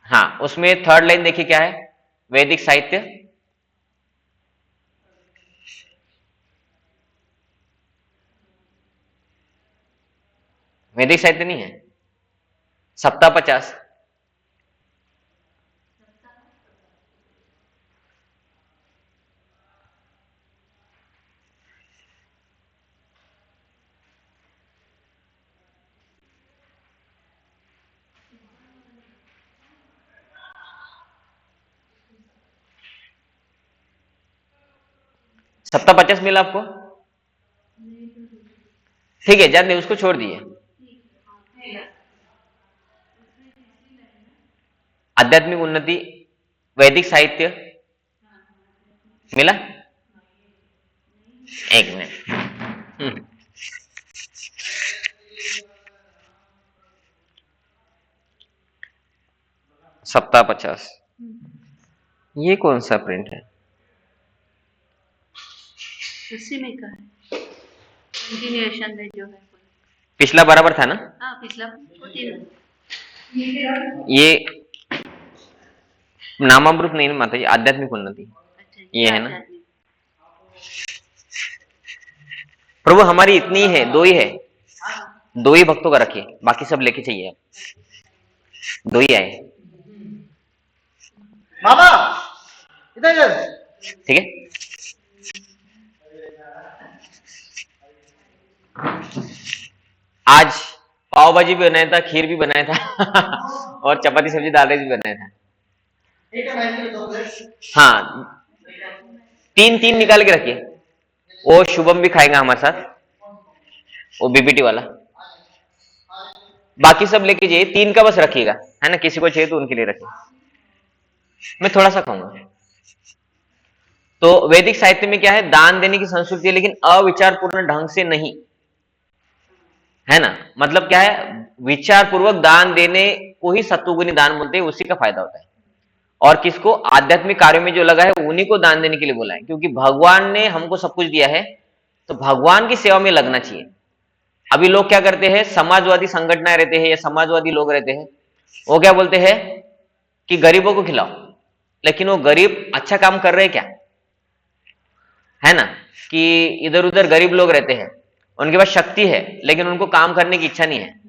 हाँ, उसमें 3rd लाइन देखिए क्या है, वैदिक साहित्य। वैदिक साहित्य नहीं है, सप्ताह 50। सप्ताह 50 मिला आपको? ठीक है, जान दे, उसको छोड़ दिए। आध्यात्मिक उन्नति, वैदिक साहित्य मिला? एक मिनट, सप्ताह 50, ये कौन सा प्रिंट है? उसी में का है, कंटिन्यूएशन में जो है। पिछला बराबर था ना? हाँ, पिछला ये नामामृत नहीं माता जी, आध्यात्मिक उन्नति। अच्छा, ये है ना। प्रभु हमारी इतनी ही है, 2 ही है, 2 ही भक्तों का रखिए, बाकी सब लेके चाहिए आप। 2 ही आए बाबा, इधर। ठीक है। आज पाव भाजी भी बनाया था, खीर भी बनाया था और चपाती सब्जी दाल राइस भी बनाया था। हाँ, 3 निकाल के रखिए। वो शुभम भी खाएगा हमारे साथ, वो बीपीटी वाला। बाकी सब लेके जाइए, 3 का बस रखिएगा, है ना। किसी को चाहिए तो उनके लिए रखिए, मैं थोड़ा सा खाऊंगा। तो वैदिक साहित्य में क्या है, दान देने की संस्कृति है, लेकिन अविचारपूर्ण ढंग से नहीं, है ना। मतलब क्या है, विचार पूर्वक दान देने को ही सत्वगुणी दान बोलते हैं, उसी का फायदा होता है। और किसको, आध्यात्मिक कार्यों में जो लगा है उन्हीं को दान देने के लिए बोला है, क्योंकि भगवान ने हमको सब कुछ दिया है तो भगवान की सेवा में लगना चाहिए। अभी लोग क्या करते हैं, समाजवादी संगठनाएं रहते हैं या समाजवादी लोग रहते हैं, वो क्या बोलते हैं कि गरीबों को खिलाओ, लेकिन वो गरीब अच्छा काम कर रहे हैं क्या, है ना। कि इधर उधर गरीब लोग रहते हैं, उनके पास शक्ति है लेकिन उनको काम करने की इच्छा नहीं है,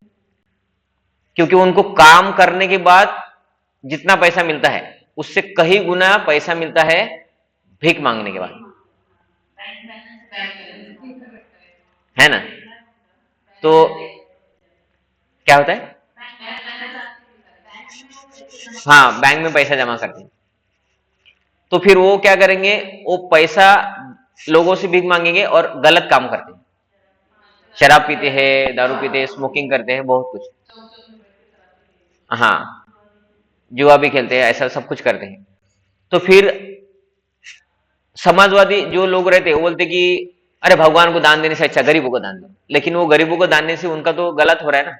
क्योंकि उनको काम करने के बाद जितना पैसा मिलता है उससे कहीं गुना पैसा मिलता है भीख मांगने के बाद, है ना। तो क्या होता है, हाँ, बैंक में पैसा जमा करते हैं, तो फिर वो क्या करेंगे, वो पैसा लोगों से भीख मांगेंगे और गलत काम करते हैं, शराब पीते हैं, दारू पीते हैं, स्मोकिंग करते हैं, बहुत कुछ, हाँ, जुआ भी खेलते हैं, ऐसा सब कुछ करते हैं। तो फिर समाजवादी जो लोग रहते हैं वो बोलते कि अरे भगवान को दान देने से अच्छा गरीबों को दान दो, लेकिन वो गरीबों को दान देने से उनका तो गलत हो रहा है ना,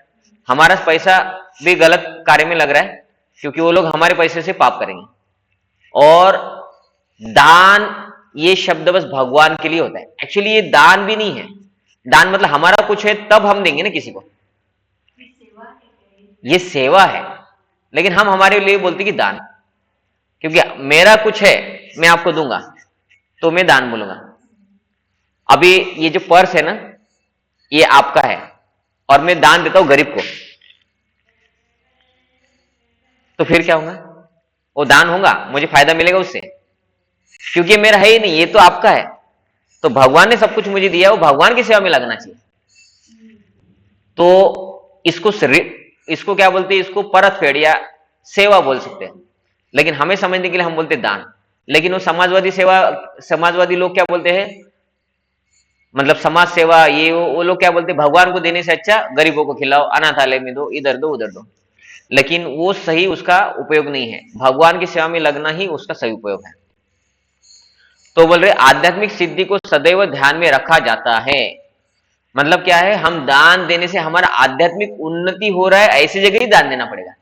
हमारा पैसा भी गलत कार्य में लग रहा है, क्योंकि वो लोग हमारे पैसे से पाप करेंगे। और दान ये शब्द बस भगवान के लिए होता है। एक्चुअली ये दान भी नहीं है। दान मतलब हमारा कुछ है तब हम देंगे ना किसी को, ये सेवा है। लेकिन हम हमारे लिए बोलते कि दान, क्योंकि मेरा कुछ है मैं आपको दूंगा तो मैं दान बोलूंगा। अभी ये जो पर्स है ना ये आपका है और मैं दान देता हूं गरीब को, तो फिर क्या होगा? वो दान होगा, मुझे फायदा मिलेगा उससे, क्योंकि ये मेरा है ही नहीं, ये तो आपका है। तो भगवान ने सब कुछ मुझे दिया, वो भगवान की सेवा में लगना चाहिए। तो इसको क्या बोलते हैं? इसको परतफेड़ या सेवा बोल सकते हैं। लेकिन हमें समझने के लिए हम बोलते हैं दान। लेकिन वो समाजवादी लोग क्या बोलते हैं, मतलब समाज सेवा ये वो लोग क्या बोलते हैं, भगवान को देने से अच्छा गरीबों को खिलाओ, अनाथालय में दो, इधर दो उधर दो। लेकिन वो सही उसका उपयोग नहीं है। भगवान की सेवा में लगना ही उसका सही उपयोग है। तो बोल रहे आध्यात्मिक सिद्धि को सदैव ध्यान में रखा जाता है। मतलब क्या है? हम दान देने से हमारा आध्यात्मिक उन्नति हो रहा है, ऐसी जगह ही दान देना पड़ेगा।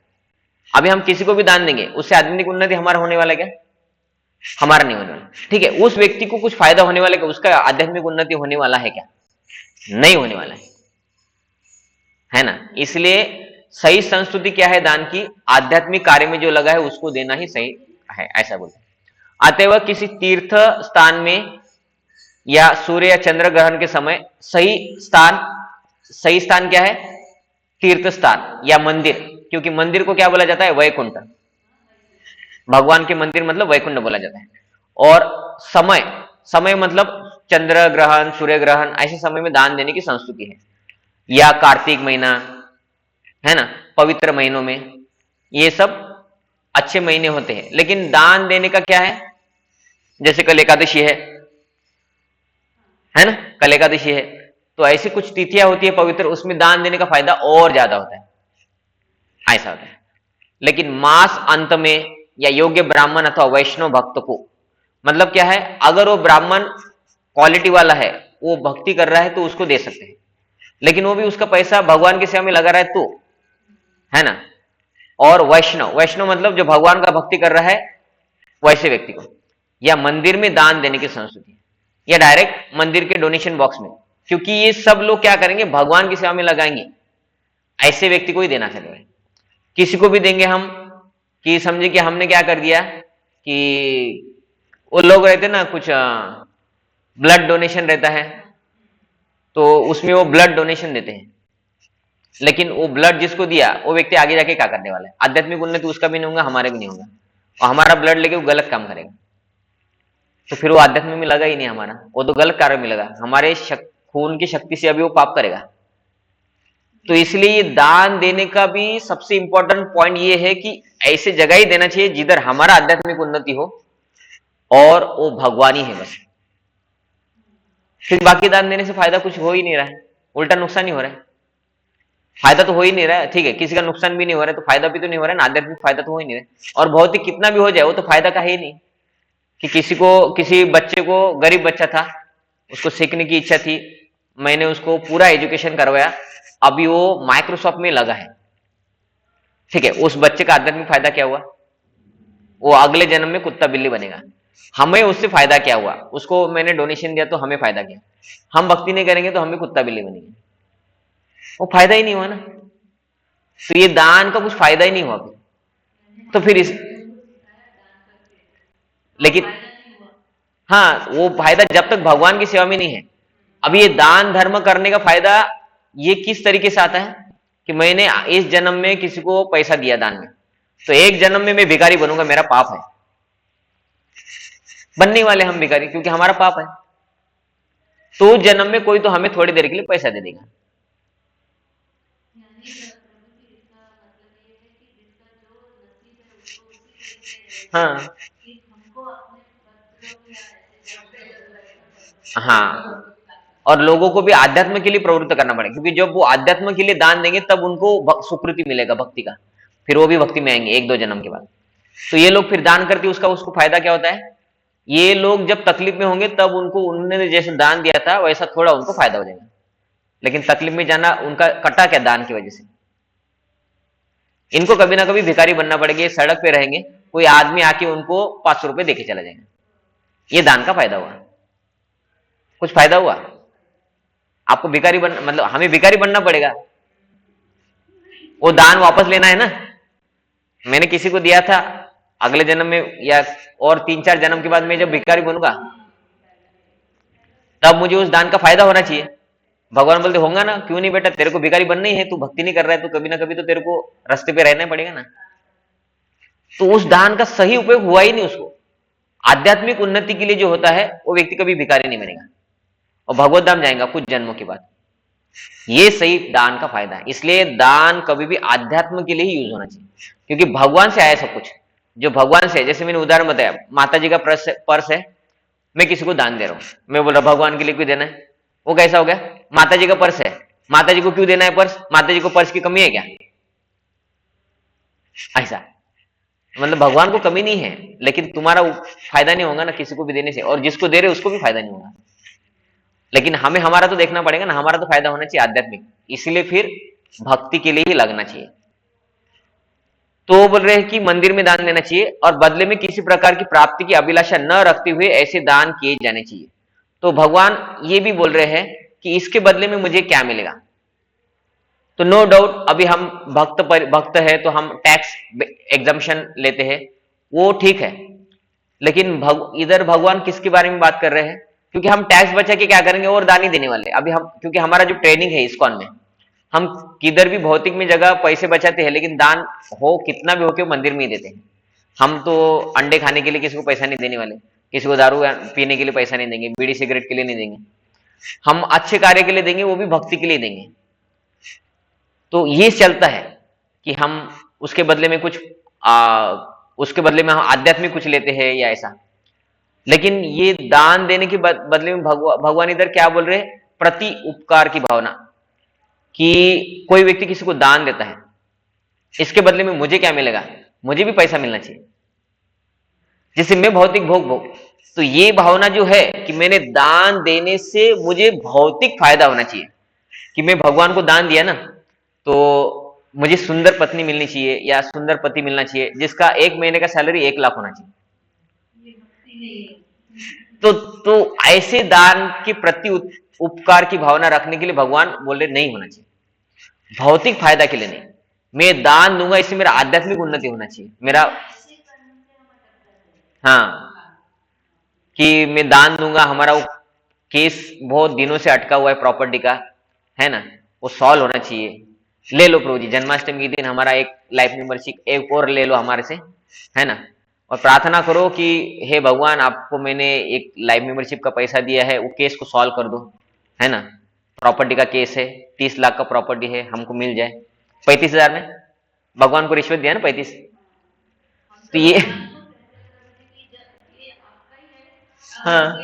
अभी हम किसी को भी दान देंगे, उससे आध्यात्मिक उन्नति हमारा होने वाला क्या? हमारा नहीं होने वाला। ठीक है, उस व्यक्ति को कुछ फायदा होने वाला क्या? उसका आध्यात्मिक उन्नति होने वाला है क्या? नहीं होने वाला है ना। इसलिए सही संस्कृति क्या है दान की? आध्यात्मिक कार्य में जो लगा है उसको देना ही सही है, ऐसा बोलते हैं। अतएव किसी तीर्थ स्थान में या सूर्य या चंद्र ग्रहण के समय सही स्थान क्या है? तीर्थ स्थान या मंदिर। क्योंकि मंदिर को क्या बोला जाता है? वैकुंठ। भगवान के मंदिर मतलब वैकुंठ बोला जाता है। और समय मतलब चंद्र ग्रहण, सूर्य ग्रहण, ऐसे समय में दान देने की संस्कृति है। या कार्तिक महीना है ना, पवित्र महीनों में ये सब अच्छे महीने होते हैं। लेकिन दान देने का क्या है? जैसे कल एकादशी है ना, कल एकादशी है, तो ऐसी कुछ तिथियां होती है पवित्र, उसमें दान देने का फायदा और ज्यादा होता है, ऐसा होता है। लेकिन मास अंत में या योग्य ब्राह्मण अथवा वैष्णव भक्त को, मतलब क्या है? अगर वो ब्राह्मण क्वालिटी वाला है, वो भक्ति कर रहा है, तो उसको दे सकते हैं। लेकिन वो भी उसका पैसा भगवान की सेवा में लगा रहा है तो, है ना। और वैष्णव मतलब जो भगवान का भक्ति कर रहा है वैसे व्यक्ति को, या मंदिर में दान देने की संस्कृति, या डायरेक्ट मंदिर के डोनेशन बॉक्स में। क्योंकि ये सब लोग क्या करेंगे? भगवान की सेवा में लगाएंगे, ऐसे व्यक्ति को ही देना चाहिए। किसी को भी देंगे हम, कि समझे कि हमने क्या कर दिया कि वो लोग रहते ना, कुछ ब्लड डोनेशन रहता है, तो उसमें वो ब्लड डोनेशन देते हैं। लेकिन वो ब्लड जिसको दिया वो व्यक्ति आगे जाके क्या करने वाला है? आध्यात्मिक उन्नति उसका भी नहीं होगा, हमारे भी नहीं होगा। और हमारा ब्लड लेके वो गलत काम करेगा, तो फिर वो आध्यात्मिक में लगा ही नहीं हमारा, वो तो गलत कार्य में लगा। हमारे खून की शक्ति से अभी वो पाप करेगा। तो इसलिए ये दान देने का भी सबसे इंपॉर्टेंट पॉइंट ये है कि ऐसे जगह ही देना चाहिए जिधर हमारा आध्यात्मिक उन्नति हो और वो भगवान ही है बस। फिर बाकी दान देने से फायदा कुछ हो ही नहीं रहा है, उल्टा नुकसान ही हो रहा है। फायदा तो हो ही नहीं रहा है, ठीक है, किसी का नुकसान भी नहीं हो रहा है, तो फायदा भी तो नहीं हो रहा है ना, आध्यात्मिक फायदा तो हो ही नहीं रहा है। और भौतिक कितना भी हो जाए वो तो फायदा का है ही नहीं। कि किसी बच्चे को, गरीब बच्चा था, उसको सीखने की इच्छा थी, मैंने उसको पूरा एजुकेशन करवाया, अभी वो माइक्रोसॉफ्ट में लगा है, ठीक है, उस बच्चे का आध्यात्मिक फायदा क्या हुआ? वो अगले जन्म में कुत्ता बिल्ली बनेगा। हमें उससे फायदा क्या हुआ? उसको मैंने डोनेशन दिया तो हमें फायदा क्या? हम भक्ति नहीं करेंगे तो हमें कुत्ता बिल्ली बनेंगे, वो फायदा ही नहीं हुआ ना। तो ये दान का कुछ फायदा ही नहीं हुआ। तो फिर लेकिन हाँ, वो फायदा जब तक भगवान की सेवा में नहीं है। अब ये दान धर्म करने का फायदा ये किस तरीके से आता है कि मैंने इस जन्म में किसी को पैसा दिया दान में, तो एक जन्म में मैं भिखारी बनूंगा, मेरा पाप है, बनने वाले हम भिखारी क्योंकि हमारा पाप है। तो उस जन्म में कोई तो हमें थोड़ी देर के लिए पैसा दे देगा। हाँ हाँ, और लोगों को भी आध्यात्म के लिए प्रवृत्त करना पड़ेगा, क्योंकि जब वो आध्यात्म के लिए दान देंगे तब उनको सुकृति मिलेगा भक्ति का, फिर वो भी भक्ति में आएंगे एक दो जन्म के बाद। तो ये लोग फिर दान करके उसको फायदा क्या होता है? ये लोग जब तकलीफ में होंगे तब उनको, उन्होंने जैसे दान दिया था वैसा थोड़ा उनको फायदा हो जाएगा। लेकिन तकलीफ में जाना उनका कटा क्या? दान की वजह से। इनको कभी ना कभी भिखारी बनना पड़ेगा, सड़क पे रहेंगे, कोई आदमी आके उनको 500 रुपए देके चला जाएगा, ये दान का फायदा हुआ। कुछ फायदा हुआ? आपको भिखारी मतलब हमें भिखारी बनना पड़ेगा, वो दान वापस लेना है ना। मैंने किसी को दिया था, अगले जन्म में या और 3-4 जन्म के बाद मैं जब भिखारी बनूंगा तब मुझे उस दान का फायदा होना चाहिए। भगवान बोलते होगा ना, क्यों नहीं बेटा, तेरे को भिखारी बनना ही है, तू भक्ति नहीं कर रहा है तो कभी ना कभी तो तेरे को रास्ते पे रहना पड़ेगा ना। तो उस दान का सही उपयोग हुआ ही नहीं उसको। आध्यात्मिक उन्नति के लिए जो होता है वो व्यक्ति कभी भिखारी नहीं बनेगा और भगवत धाम जाएगा कुछ जन्मों के बाद। ये सही दान का फायदा है। इसलिए दान कभी भी आध्यात्म के लिए ही यूज होना चाहिए, क्योंकि भगवान से आया सब कुछ। जो भगवान से, जैसे मैंने उदाहरण बताया, माता जी का पर्स है, मैं किसी को दान दे रहा हूं, मैं बोल रहा भगवान के लिए क्यों देना है, वो कैसा हो गया? माता जी का पर्स है, माता जी को क्यों देना है पर्स? माता जी को पर्स की कमी है क्या? ऐसा मतलब भगवान को कमी नहीं है, लेकिन तुम्हारा फायदा नहीं होगा ना किसी को भी देने से, और जिसको दे रहे उसको भी फायदा नहीं होगा। लेकिन हमें हमारा तो देखना पड़ेगा ना, हमारा तो फायदा होना चाहिए आध्यात्मिक, इसलिए फिर भक्ति के लिए ही लगना चाहिए। तो वो बोल रहे हैं कि मंदिर में दान देना चाहिए और बदले में किसी प्रकार की प्राप्ति की अभिलाषा न रखते हुए ऐसे दान किए जाने चाहिए। तो भगवान ये भी बोल रहे हैं कि इसके बदले में मुझे क्या मिलेगा। तो नो डाउट अभी हम भक्त है तो हम टैक्स एग्जम्पशन लेते हैं, वो ठीक है, लेकिन इधर भगवान किसके बारे में बात कर रहे हैं? क्योंकि हम टैक्स बचा के क्या करेंगे, और दान ही देने वाले। अभी हम, क्योंकि हमारा जो ट्रेनिंग है इस्कॉन में, हम किधर भी भौतिक में जगह पैसे बचाते हैं, लेकिन दान हो कितना भी हो के मंदिर में ही देते हैं। हम तो अंडे खाने के लिए किसी को पैसा नहीं देने वाले, किसी को दारू पीने के लिए पैसा नहीं देंगे, बीड़ी सिगरेट के लिए नहीं देंगे, हम अच्छे कार्य के लिए देंगे, वो भी भक्ति के लिए देंगे। तो ये चलता है कि हम उसके बदले में कुछ उसके बदले में हम आध्यात्मिक कुछ लेते हैं या ऐसा। लेकिन ये दान देने के बदले में भगवान इधर क्या बोल रहे हैं? प्रति उपकार की भावना, कि कोई व्यक्ति किसी को दान देता है, इसके बदले में मुझे क्या मिलेगा? मुझे भी पैसा मिलना चाहिए, जिससे मैं भौतिक भोग। तो ये भावना जो है कि मैंने दान देने से मुझे भौतिक फायदा होना चाहिए, कि मैं भगवान को दान दिया ना तो मुझे सुंदर पत्नी मिलनी चाहिए या सुंदर पति मिलना चाहिए जिसका 1 महीने का सैलरी 1 लाख होना चाहिए। तो ऐसे दान के प्रति उपकार की भावना रखने के लिए भगवान बोले नहीं होना चाहिए, भौतिक फायदा के लिए नहीं। मैं दान दूंगा इससे मेरा आध्यात्मिक उन्नति होना चाहिए, मेरा, हाँ, कि मैं दान दूंगा, हमारा वो केस बहुत दिनों से अटका हुआ है प्रॉपर्टी का, है ना, वो सॉल्व होना चाहिए। ले लो प्रभु जी, जन्माष्टमी के दिन हमारा एक लाइफ मेंबरशिप एक और ले लो हमारे से, है ना, और प्रार्थना करो कि हे भगवान, आपको मैंने एक लाइफ मेंबरशिप का पैसा दिया है, वो केस को सॉल्व कर दो, है ना। प्रॉपर्टी का केस है, 30 लाख का प्रॉपर्टी है, हमको मिल जाए 35,000 में। भगवान को रिश्वत दिया ना 35। तो ये हाँ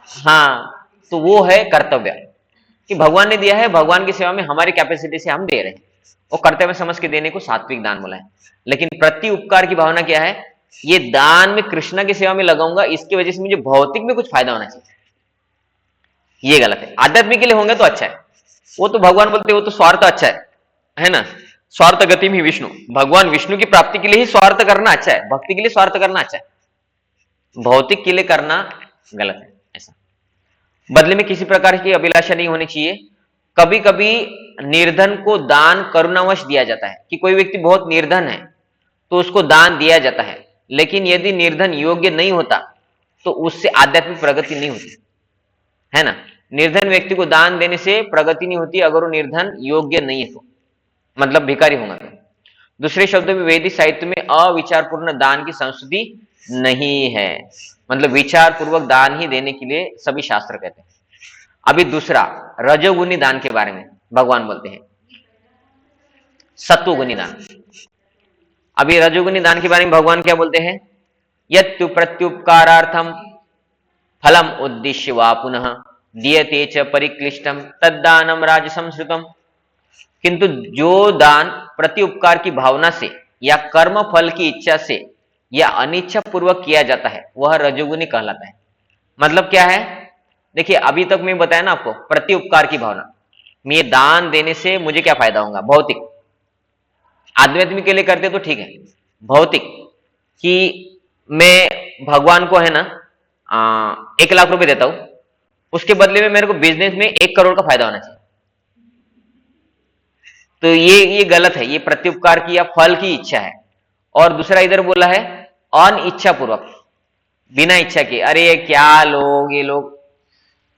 हाँ, तो वो है कर्तव्य कि भगवान ने दिया है, भगवान की सेवा में हमारी कैपेसिटी से हम दे रहे हैं, वो कर्तव्य समझ के देने को सात्विक दान बोला है। लेकिन प्रति उपकार की भावना क्या है? ये दान में कृष्ण की सेवा में लगाऊंगा, इसकी वजह से मुझे भौतिक में कुछ फायदा होना चाहिए, ये गलत है। आध्यात्मिक के लिए होंगे तो अच्छा है, वो तो भगवान बोलते वो तो स्वार्थ अच्छा है ना, स्वार्थ गति में विष्णु, भगवान विष्णु की प्राप्ति के लिए ही स्वार्थ करना अच्छा है, भक्ति के लिए स्वार्थ करना अच्छा है, भौतिक के लिए करना गलत है। ऐसा बदले में किसी प्रकार की अभिलाषा नहीं होनी चाहिए। कभी कभी निर्धन को दान करुणावश दिया जाता है, कि कोई व्यक्ति बहुत निर्धन है तो उसको दान दिया जाता है, लेकिन यदि निर्धन योग्य नहीं होता तो उससे आध्यात्मिक प्रगति नहीं होती, है ना। निर्धन व्यक्ति को दान देने से प्रगति नहीं होती अगर वो निर्धन योग्य नहीं है तो, मतलब भिखारी होगा तो। दूसरे शब्दों में वैदिक साहित्य में अविचारपूर्ण दान की संस्कृति नहीं है, मतलब विचार पूर्वक दान ही देने के लिए सभी शास्त्र कहते हैं। अभी दूसरा रजोगुनी दान के बारे में भगवान बोलते हैं, सत्वगुनी दान। अभी रजोगुनी दान के बारे में भगवान क्या बोलते हैं? यत्तु प्रत्युपकारार्थम फलम उद्देश्य वा पुनः दीयते च परिक्लिष्टम तद्दानम राजसंस्कृतम। किंतु जो दान प्रति उपकार की भावना से या कर्म फल की इच्छा से या अनिच्छा पूर्वक किया जाता है वह रजोगुनी कहलाता है। मतलब क्या है? देखिए अभी तक मैं बताया ना आपको, प्रति उपकार की भावना, मैं दान देने से मुझे क्या फायदा होगा? भौतिक। आध्यात्मिक के लिए करते तो ठीक है, भौतिक कि मैं भगवान को है ना 1 लाख रुपए देता हूं, उसके बदले में मेरे को बिजनेस में 1 करोड़ का फायदा होना चाहिए। तो ये गलत है, ये प्रत्युपकार की या फल की इच्छा है। और दूसरा इधर बोला है अनिच्छा पूर्वक, बिना इच्छा के। अरे ये क्या लोग, ये लोग,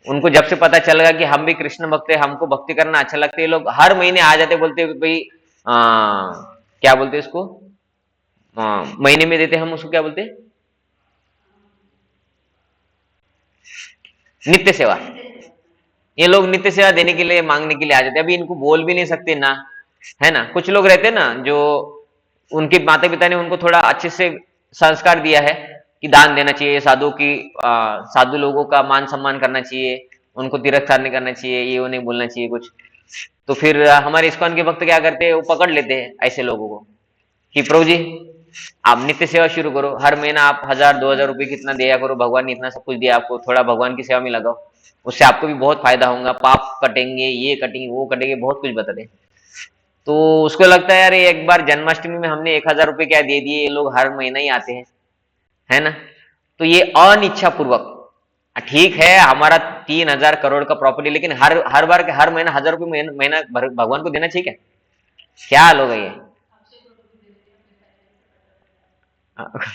उनको जब से पता चलेगा कि हम भी कृष्ण भक्त है, हमको भक्ति करना अच्छा लगता है, ये लोग हर महीने आ जाते, बोलते भाई क्या बोलते इसको, महीने में देते हम उसको क्या बोलते, नित्य सेवा। ये लोग नित्य सेवा देने के लिए, मांगने के लिए आ जाते। अभी इनको बोल भी नहीं सकते ना, है ना। कुछ लोग रहते ना जो उनके माता पिता ने उनको थोड़ा अच्छे से संस्कार दिया है कि दान देना चाहिए, साधु की साधु लोगों का मान सम्मान करना चाहिए, उनको तिरस्कार नहीं करना चाहिए, ये वो नहीं बोलना चाहिए कुछ। तो फिर हमारे इस्कॉन के भक्त क्या करते हैं, वो पकड़ लेते हैं ऐसे लोगों को कि प्रभु जी आप नित्य सेवा शुरू करो, हर महीना आप 1000-2000 रुपए कितना दिया करो, भगवान ने इतना सब कुछ दिया आपको, थोड़ा भगवान की सेवा में लगाओ, उससे आपको भी बहुत फायदा होगा, पाप कटेंगे, ये कटेंगे, वो कटेंगे, बहुत कुछ बताते। तो उसको लगता है यार एक बार जन्माष्टमी में हमने 1000 रुपए क्या दे दिए, ये लोग हर महीना ही आते हैं, है ना। तो ये अनिच्छा पूर्वक, ठीक है हमारा 3000 करोड़ का प्रॉपर्टी, लेकिन हर बार के हर महीना 1000 रुपए महीना भगवान को देना चाहिए क्या? क्या लोग है ये?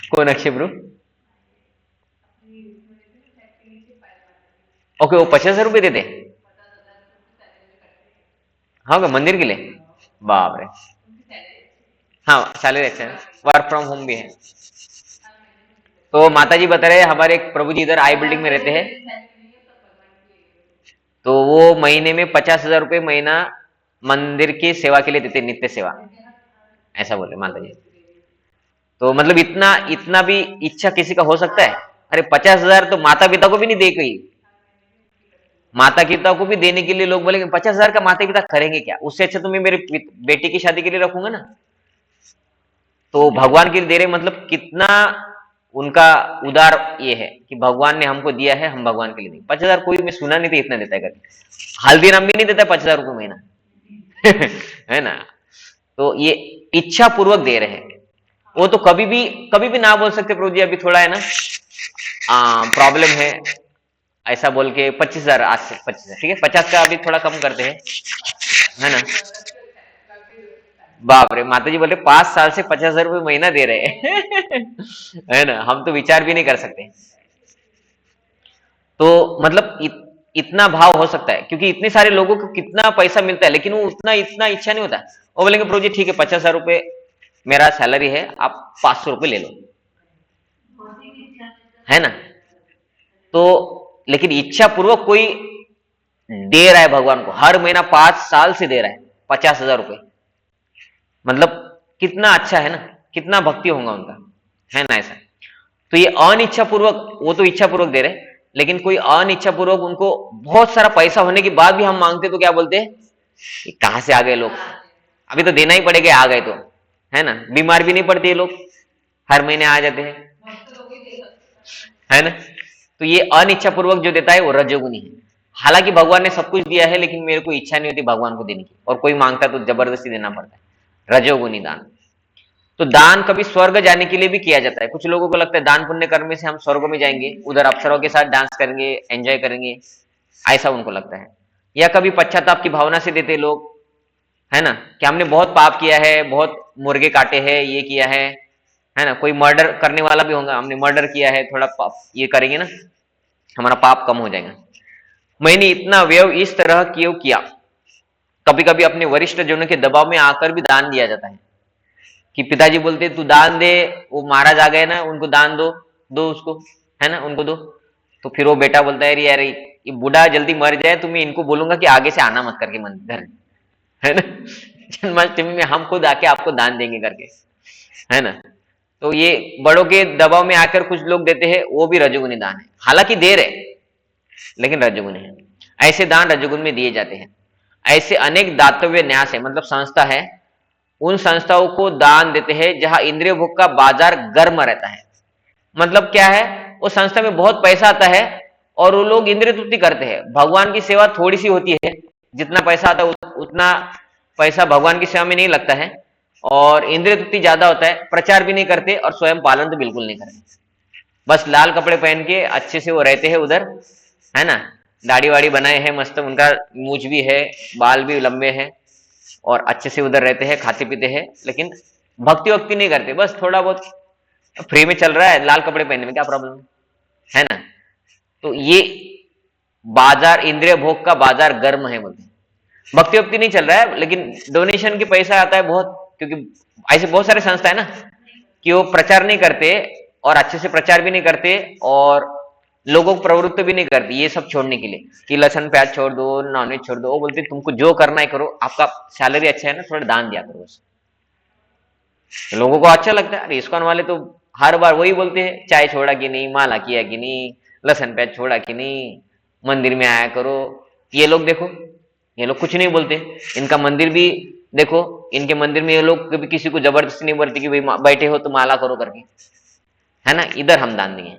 कौन अक्षय ब्रो? ओके, वो 50,000 रुपए देते? हाँ, मंदिर के लिए? बाप रे। हाँ, सैलरी अच्छा है, वर्क फ्रॉम होम भी है। तो माता जी बता रहे हैं हमारे एक प्रभु जी इधर आई बिल्डिंग में रहते हैं, तो वो महीने में 50,000 रुपए महीना मंदिर की सेवा के लिए देते, नित्य सेवा, ऐसा बोले माता जी। तो मतलब इतना इतना भी इच्छा किसी का हो सकता है? अरे 50,000 तो माता पिता को भी नहीं दे गई, माता पिता को भी देने के लिए लोग बोलेंगे 50,000 का माता पिता करेंगे क्या, उससे अच्छा तो मैं मेरे बेटी की शादी के लिए रखूंगा ना। तो भगवान के लिए दे रहे, मतलब कितना उनका उदार ये है कि भगवान ने हमको दिया है, हम भगवान के लिए देंगे। 50,000 कोई मैं सुना नहीं था इतना देता है करके, हल्दीराम भी नहीं देता 50,000 रुपये महीना है ना। तो ये इच्छा पूर्वक दे रहे हैं। वो तो कभी भी ना बोल सकते प्रभु जी अभी थोड़ा है ना प्रॉब्लम है, ऐसा बोल के 25,000 आज से 25,000 ठीक है, 50 का अभी थोड़ा कम करते हैं, है ना। बाप रे, माता जी बोले 5 साल से 50,000 रुपये महीना दे रहे हैं है ना, हम तो विचार भी नहीं कर सकते। तो मतलब इतना भाव हो सकता है, क्योंकि इतने सारे लोगों को कितना पैसा मिलता है, लेकिन वो उतना इतना इच्छा नहीं होता। वो बोलेंगे प्रभु जी ठीक है 50,000 रुपये मेरा सैलरी है, आप 500 रुपये ले लो, है ना। तो लेकिन इच्छा पूर्वक कोई दे रहा है भगवान को, हर महीना 5 साल से दे रहा है 50,000 रुपये, मतलब कितना अच्छा है ना, कितना भक्ति होगा उनका, है ना ऐसा। तो ये अनिच्छा पूर्वक, वो तो इच्छा पूर्वक दे रहे, लेकिन कोई अनिच्छा पूर्वक उनको बहुत सारा पैसा होने के बाद भी हम मांगते तो क्या बोलते हैं, कहां से आ गए लोग, अभी तो देना ही पड़ेगा, आ गए तो, है ना। बीमार भी नहीं पड़ते ये लोग, हर महीने आ जाते हैं, है ना। तो ये अनिच्छा पूर्वक जो देता है वो रजोगुनी है। हालांकि भगवान ने सब कुछ दिया है, लेकिन मेरे को इच्छा नहीं होती भगवान को देने की, और कोई मांगता तो जबरदस्ती देना पड़ता है, रजोगुनी दान। तो दान कभी स्वर्ग जाने के लिए भी किया जाता है। कुछ लोगों को लगता है दान पुण्य करने से हम स्वर्ग में जाएंगे, उधर अप्सरों के साथ डांस करेंगे, एंजॉय करेंगे, ऐसा उनको लगता है। या कभी पश्चाताप की भावना से देते लोग, है ना, कि हमने बहुत पाप किया है, बहुत मुर्गे काटे हैं, ये किया है ना। कोई मर्डर करने वाला भी होगा, हमने मर्डर किया है, थोड़ा पाप ये करेंगे ना, हमारा पाप कम हो जाएगा। मैंने इतना व्यय इस तरह क्यों किया। कभी कभी अपने वरिष्ठ जनों के दबाव में आकर भी दान दिया जाता है, कि पिताजी बोलते तू दान दे, वो महाराज आ गए ना, उनको दान दो उसको, है ना, उनको दो। तो फिर वो बेटा बोलता है यार ये बूढ़ा जल्दी मर जाए तो मैं इनको बोलूंगा कि आगे से आना मत करके मन घर, है ना जन्माष्टमी में हम खुद आके आपको दान देंगे करके, है ना। तो ये बड़ों के दबाव में आकर कुछ लोग देते हैं, वो भी रजोगुनी दान है, हालांकि दे रहे लेकिन रजोगुनी है। ऐसे दान रजोगुण में दिए जाते हैं। ऐसे अनेक दातव्य न्यास है, मतलब संस्था है, उन संस्थाओं को दान देते हैं जहां इंद्रिय भोग का बाजार गर्म रहता है। मतलब क्या है, वो संस्था में बहुत पैसा आता है और वो लोग इंद्रिय तृप्ति करते हैं, भगवान की सेवा थोड़ी सी होती है, जितना पैसा आता है उतना पैसा भगवान की सेवा में नहीं लगता है, और इंद्रिय तृप्ति ज्यादा होता है, प्रचार भी नहीं करते और स्वयं पालन तो बिल्कुल नहीं करते। बस लाल कपड़े पहन के अच्छे से वो रहते हैं उधर, है ना, दाढ़ी वाड़ी बनाए हैं मस्त, उनका मूछ भी है, बाल भी लंबे हैं, और अच्छे से उधर रहते हैं, खाते पीते हैं, लेकिन भक्ति वक्ति नहीं करते, बस थोड़ा बहुत फ्री में चल रहा है, लाल कपड़े पहनने में क्या प्रॉब्लम है ना। तो ये बाजार, इंद्रिय भोग का बाजार गर्म है बोलते हैं। भक्ति वक्ति नहीं चल रहा है, लेकिन डोनेशन के पैसा आता है बहुत, क्योंकि ऐसे बहुत सारे संस्था है ना कि वो प्रचार नहीं करते, और अच्छे से प्रचार भी नहीं करते, और लोगों को प्रवृत्त भी नहीं करती ये सब छोड़ने के लिए कि लहसुन प्याज छोड़ दो, नॉनवेज छोड़ दो। वो बोलते तुमको जो करना है करो, आपका सैलरी अच्छा है ना, थोड़ा दान दिया करो बस। लोगों को अच्छा लगता है। अरे इस्कॉन वाले तो हर बार वही बोलते हैं, चाय छोड़ा कि नहीं, माला किया कि नहीं, लहसुन प्याज छोड़ा कि नहीं, मंदिर में आया करो। ये लोग देखो, ये लोग कुछ नहीं बोलते। इनका मंदिर भी देखो, इनके मंदिर में ये लोग कभी किसी को जबरदस्ती नहीं बोलते कि भाई बैठे हो तो माला करो करके, है ना। इधर हम दान देंगे,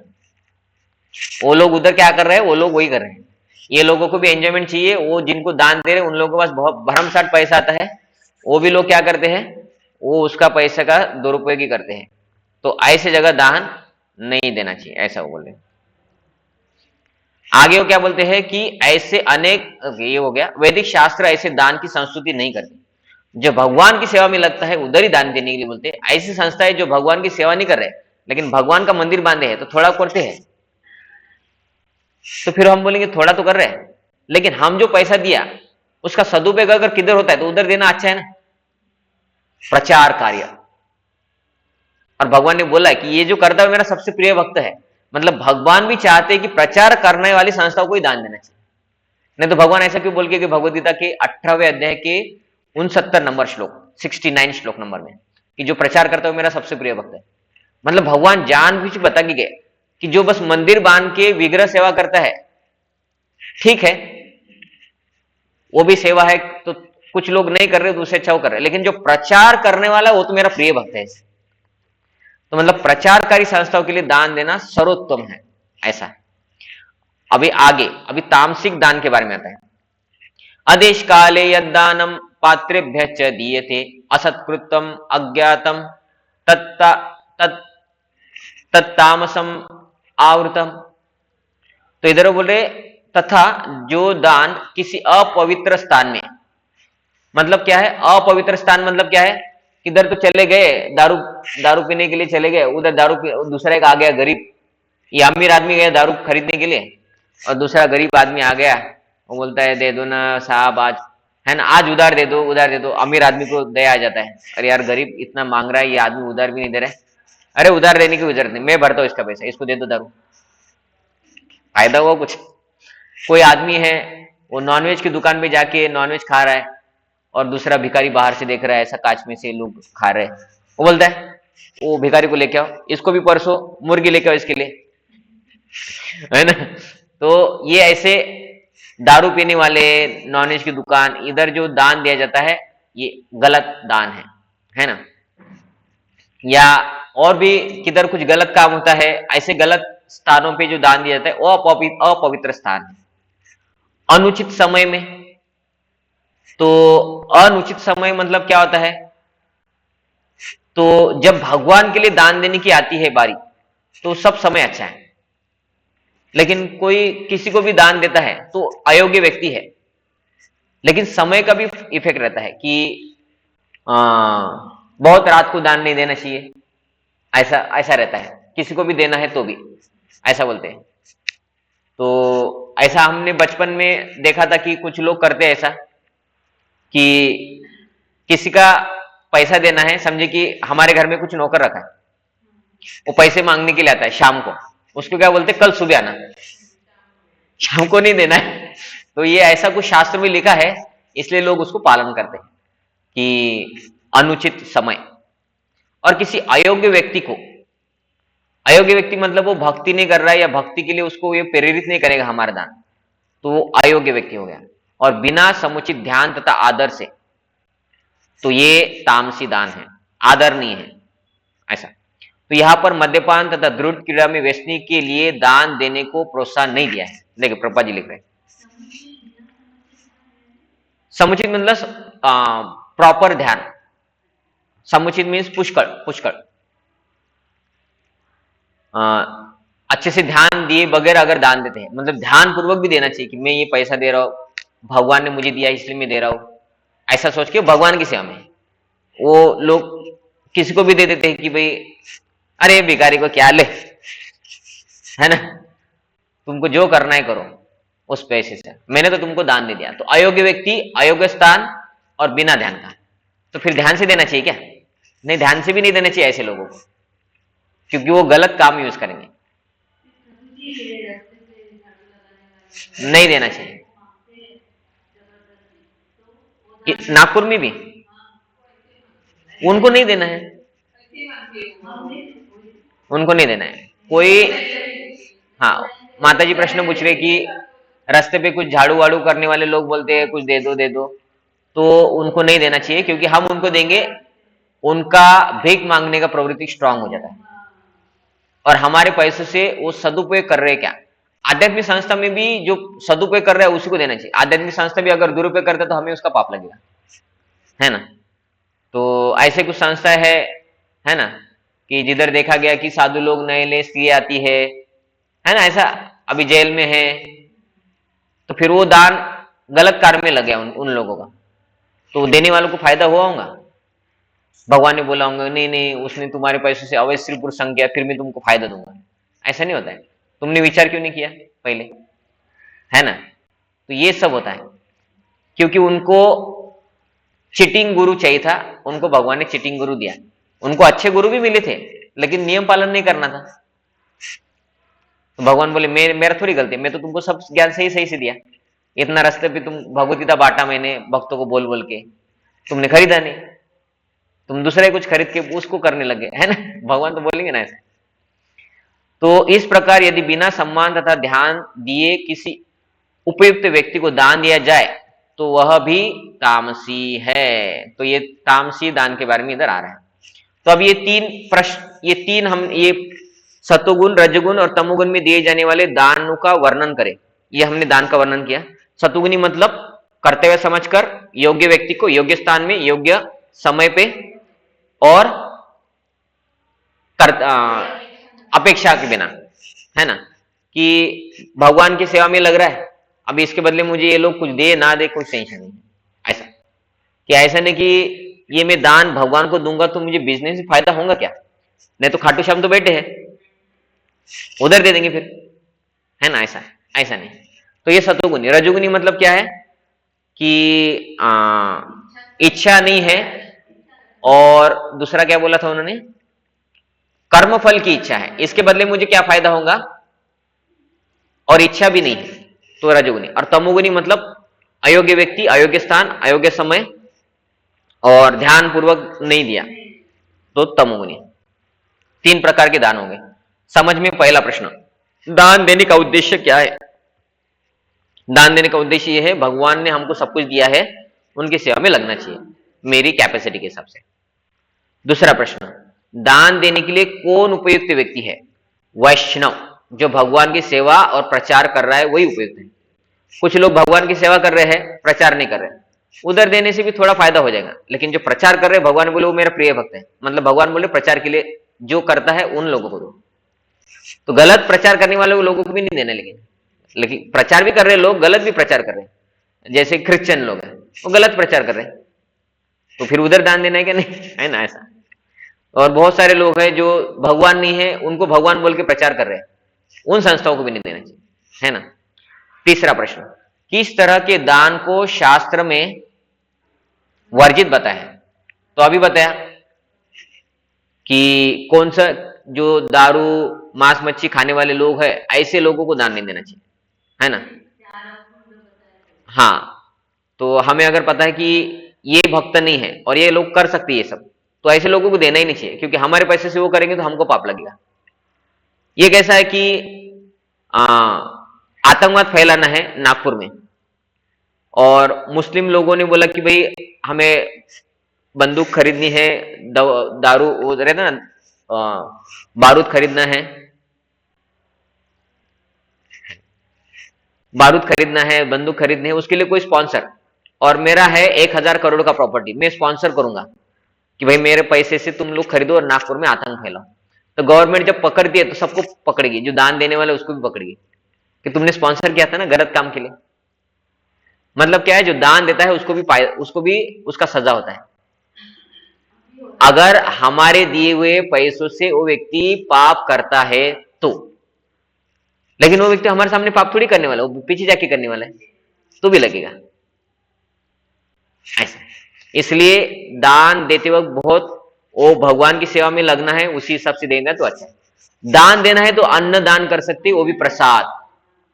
वो लोग उधर क्या कर रहे हैं, वो लोग वही कर रहे हैं। ये लोगों को भी एंजॉयमेंट चाहिए, वो जिनको दान दे रहे हैं उन लोगों के पास बहुत भरमसाठ पैसा आता है, वो भी लोग क्या करते हैं, वो उसका पैसे का दुरुपयोग ही करते हैं। तो ऐसे जगह दान नहीं देना चाहिए, ऐसा वो बोल रहे हैं। आगे वो क्या बोलते हैं कि ऐसे अनेक, ये हो गया, वैदिक शास्त्र ऐसे दान की संस्तुति नहीं करते। जो भगवान की सेवा में लगता है उधर ही दान देने के लिए बोलते हैं। ऐसी संस्थाएं जो भगवान की सेवा नहीं कर रहे लेकिन भगवान का मंदिर बांधे हैं तो थोड़ा करते हैं, तो फिर हम बोलेंगे थोड़ा तो कर रहे हैं, लेकिन हम जो पैसा दिया उसका सदुपयोग अगर किधर होता है तो उधर देना अच्छा है ना। प्रचार कार्य, और भगवान ने बोला है कि ये जो करता है मेरा सबसे प्रिय भक्त है, मतलब भगवान भी चाहते हैं कि प्रचार करने वाली संस्थाओं को ही दान देना चाहिए। नहीं तो भगवान ऐसा क्यों बोल के कि भगवद गीता के 18वें अध्याय के 69 नंबर श्लोक, 69 श्लोक नंबर में, कि जो प्रचार करता है मेरा सबसे प्रिय भक्त है। मतलब भगवान जानबूझ के बता के गए कि जो बस मंदिर बांध के विग्रह सेवा करता है, ठीक है वो भी सेवा है, तो कुछ लोग नहीं कर रहे दूसरे अच्छा वो कर रहे, लेकिन जो प्रचार करने वाला वो तो मेरा प्रिय भक्त है। तो मतलब प्रचारकारी संस्थाओं के लिए दान देना सर्वोत्तम है, ऐसा है। अभी आगे, अभी तामसिक दान के बारे में आता है। आदेश काले यदानम पात्रेभ्य च दीयते असत्कृतम अज्ञातम तत्तामसम आवृतम। तो इधर बोले तथा जो दान किसी अपवित्र स्थान में, मतलब क्या है अपवित्र स्थान, मतलब क्या है, किधर तो चले गए दारू पीने के लिए चले गए, उधर दूसरा एक आ गया गरीब, ये अमीर आदमी गया दारू खरीदने के लिए और दूसरा गरीब आदमी आ गया, वो बोलता है दे दो ना साहब आज, है ना, आज उधार दे दो उधार दे दो। अमीर आदमी को दया आ जाता है, अरे यार गरीब इतना मांग रहा है, ये आदमी उधार भी नहीं दे रहा है, अरे उधार देने की जरूरत नहीं, मैं भरता हूँ इसका पैसा, इसको दे दो दारू, फायदा हुआ कुछ। कोई आदमी है वो नॉनवेज की दुकान पे जाके नॉनवेज खा रहा है और दूसरा भिखारी बाहर से देख रहा है, ऐसा कांच में से लोग खा रहे हैं, वो बोलता है वो भिखारी को लेके आओ, इसको भी परसों मुर्गी लेके आओ इसके लिए, है ना। तो ये ऐसे दारू पीने वाले, नॉनवेज की दुकान, इधर जो दान दिया जाता है ये गलत दान है ना। या और भी किधर कुछ गलत काम होता है, ऐसे गलत स्थानों पे जो दान दिया जाता है वो अपवित्र स्थान है। अनुचित समय में, तो अनुचित समय मतलब क्या होता है, तो जब भगवान के लिए दान देने की आती है बारी तो सब समय अच्छा है, लेकिन कोई किसी को भी दान देता है तो अयोग्य व्यक्ति है, लेकिन समय का भी इफेक्ट रहता है कि बहुत रात को दान नहीं देना चाहिए, ऐसा ऐसा रहता है, किसी को भी देना है तो भी ऐसा बोलते हैं। तो ऐसा हमने बचपन में देखा था कि कुछ लोग करते हैं ऐसा कि किसी का पैसा देना है, समझे कि हमारे घर में कुछ नौकर रखा है, वो पैसे मांगने के लिए आता है शाम को, उसको क्या बोलते कल सुबह आना, शाम को नहीं देना है। तो ये ऐसा कुछ शास्त्र में लिखा है, इसलिए लोग उसको पालन करते हैं कि अनुचित समय। और किसी अयोग्य व्यक्ति को, अयोग्य व्यक्ति मतलब वो भक्ति नहीं कर रहा है या भक्ति के लिए उसको ये प्रेरित नहीं करेगा हमारा दान, तो वो अयोग्य व्यक्ति हो गया, और बिना समुचित ध्यान तथा आदर से, तो ये तामसी दान है, आदरणीय है ऐसा। तो यहां पर मद्यपान तथा दृढ़ क्रीड़ा में व्यसनी के लिए दान देने को प्रोत्साहन नहीं दिया है। देखिए प्रभुपाद जी लिख रहे हैं समुचित मतलब प्रॉपर ध्यान, समुचित मीन्स पुष्कळ पुष्कळ, अच्छे से ध्यान दिए बगैर अगर दान देते हैं, मतलब ध्यान पूर्वक भी देना चाहिए कि मैं ये पैसा दे रहा हूं, भगवान ने मुझे दिया इसलिए मैं दे रहा हूं, ऐसा सोच के भगवान की सेवा में। वो लोग किसी को भी दे देते हैं कि भाई अरे भिखारी को क्या ले, है ना, तुमको जो करना है करो उस पैसे से, मैंने तो तुमको दान दे दिया। तो अयोग्य व्यक्ति, अयोग्य स्थान और बिना ध्यान का, तो फिर ध्यान से देना चाहिए क्या? नहीं, ध्यान से भी नहीं देना चाहिए ऐसे लोगों को, क्योंकि वो गलत काम यूज करेंगे। नहीं देना चाहिए। नागपुर में भी उनको नहीं देना है, उनको नहीं देना है कोई। हाँ, माता जी प्रश्न पूछ रहे कि रास्ते पे कुछ झाड़ू वाड़ू करने वाले लोग बोलते हैं कुछ दे दो दे दो, तो उनको नहीं देना चाहिए, क्योंकि हम उनको देंगे, उनका भीख मांगने का प्रवृत्ति स्ट्रांग हो जाता है और हमारे पैसों से वो सदुपयोग कर रहे हैं क्या? आध्यात्मिक संस्था में भी जो सदुपयोग कर रहा है उसी को देना चाहिए। आध्यात्मिक संस्था भी अगर दुरुपयोग करता है तो हमें उसका पाप लगेगा, है ना। तो ऐसे कुछ संस्था है ना, कि जिधर देखा गया कि साधु लोग नए नए स्त्री आती है ना, ऐसा अभी जेल में है, तो फिर वो दान गलत कार्य में लग गया उन लोगों का, तो देने वालों को फायदा हुआ होगा। भगवान ने बोला होगा नहीं नहीं, उसने तुम्हारे पैसों से अवैध स्त्री पुरुष संग किया, फिर मैं तुमको फायदा दूंगा। ऐसा नहीं होता है। तुमने विचार क्यों नहीं किया पहले, है ना। तो ये सब होता है क्योंकि उनको चिटिंग गुरु चाहिए था, उनको भगवान ने चिटिंग गुरु दिया। उनको अच्छे गुरु भी मिले थे लेकिन नियम पालन नहीं करना था, तो भगवान बोले मेरा थोड़ी गलती है, मैं तो तुमको सब ज्ञान सही सही से दिया, इतना रास्ते पे तुम भगवत गीता बांटा मैंने भक्तों को बोल बोल के, तुमने खरीदा नहीं, तुम दूसरे कुछ खरीद के उसको करने लगे, है ना। भगवान तो बोलेंगे ना ऐसे। तो इस प्रकार यदि बिना सम्मान तथा ध्यान दिए किसी उपयुक्त व्यक्ति को दान दिया जाए तो वह भी तामसी है। तो ये तामसी दान के बारे में इधर आ रहा है। तो अब ये तीन प्रश्न, ये सतोगुण, रजगुण और तमोगुण में दिए जाने वाले दानों का वर्णन करें। ये हमने दान का वर्णन किया। सतोगुणी मतलब कर्तव्य समझकर योग्य व्यक्ति को योग्य स्थान में योग्य समय पे और अपेक्षा के बिना, है ना, कि भगवान की सेवा में लग रहा है, अब इसके बदले मुझे ये लोग कुछ दे ना दे कुछ टेंशन नहीं। ऐसा कि ऐसा नहीं कि ये मैं दान भगवान को दूंगा तो मुझे बिजनेस से फायदा होगा क्या, नहीं तो खाटू श्याम तो बैठे हैं उधर दे देंगे फिर, है ना। ऐसा नहीं। तो ये सतोगुणी। रजोगुणी मतलब क्या है कि इच्छा नहीं है, और दूसरा क्या बोला था उन्होंने, कर्मफल की इच्छा है, इसके बदले मुझे क्या फायदा होगा, और इच्छा भी नहीं है, तो रजोगुणी। और तमोगुणी मतलब अयोग्य व्यक्ति, अयोग्य स्थान, अयोग्य समय और ध्यान पूर्वक नहीं दिया, तो तमोगुणी। तीन प्रकार के दान होंगे। समझ में पहला प्रश्न, दान देने का उद्देश्य क्या है? दान देने का उद्देश्य यह है भगवान ने हमको सब कुछ दिया है, उनकी सेवा में लगना चाहिए मेरी कैपेसिटी के हिसाब से। दूसरा प्रश्न, दान देने के लिए कौन उपयुक्त व्यक्ति है? वैष्णव, जो भगवान की सेवा और प्रचार कर रहा है वही उपयुक्त है। कुछ लोग भगवान की सेवा कर रहे हैं, प्रचार नहीं कर रहे, उधर देने से भी थोड़ा फायदा हो जाएगा, लेकिन जो प्रचार कर रहे हैं, भगवान बोले वो मेरा प्रिय भक्त है, मतलब भगवान बोले प्रचार के लिए जो करता है उन लोगों को दो। तो गलत प्रचार करने वाले लोगों को भी नहीं देना, लेकिन प्रचार भी कर रहे लोग गलत भी प्रचार कर रहे हैं, जैसे क्रिश्चियन लोग हैं वो गलत प्रचार कर रहे हैं, तो फिर उधर दान देना है क्या? नहीं, है ना ऐसा। और बहुत सारे लोग हैं जो भगवान नहीं है, उनको भगवान बोल के प्रचार कर रहे हैं, उन संस्थाओं को भी नहीं देना चाहिए, है ना। तीसरा प्रश्न, किस तरह के दान को शास्त्र में वर्जित बताया है? तो अभी बताया कि कौन सा, जो दारू मांस मच्छी खाने वाले लोग हैं ऐसे लोगों को दान नहीं देना चाहिए, है ना। हाँ, तो हमें अगर पता है कि ये भक्त नहीं है और ये लोग कर सकते ये सब, तो ऐसे लोगों को देना ही नहीं चाहिए, क्योंकि हमारे पैसे से वो करेंगे तो हमको पाप लगेगा। ये कैसा है कि आतंकवाद फैलाना है नागपुर में, और मुस्लिम लोगों ने बोला कि भाई हमें बंदूक खरीदनी है, दारू वो रहता ना, बारूद खरीदना है, बंदूक खरीदनी है, उसके लिए कोई स्पॉन्सर, और मेरा है 1000 करोड़ का प्रॉपर्टी, मैं स्पॉन्सर करूंगा कि भाई मेरे पैसे से तुम लोग खरीदो और नागपुर में आतंक फैलाओ। तो गवर्नमेंट जब पकड़ती है तो सबको पकड़ेगी, जो दान देने वाला उसको भी पकड़ेगी कि तुमने स्पॉन्सर किया था ना गलत काम के लिए। मतलब क्या है, जो दान देता है उसको भी उसका सजा होता है। अगर हमारे दिए हुए पैसों से वो व्यक्ति पाप करता है तो, लेकिन वो व्यक्ति हमारे सामने पाप थोड़ी करने वाला, वो पीछे जाके करने वाला है, तो भी लगेगा ऐसा। इसलिए दान देते वक्त बहुत वो भगवान की सेवा में लगना है, उसी हिसाब से देगा तो अच्छा है। दान देना है तो अन्न दान कर सकते, वो भी प्रसाद।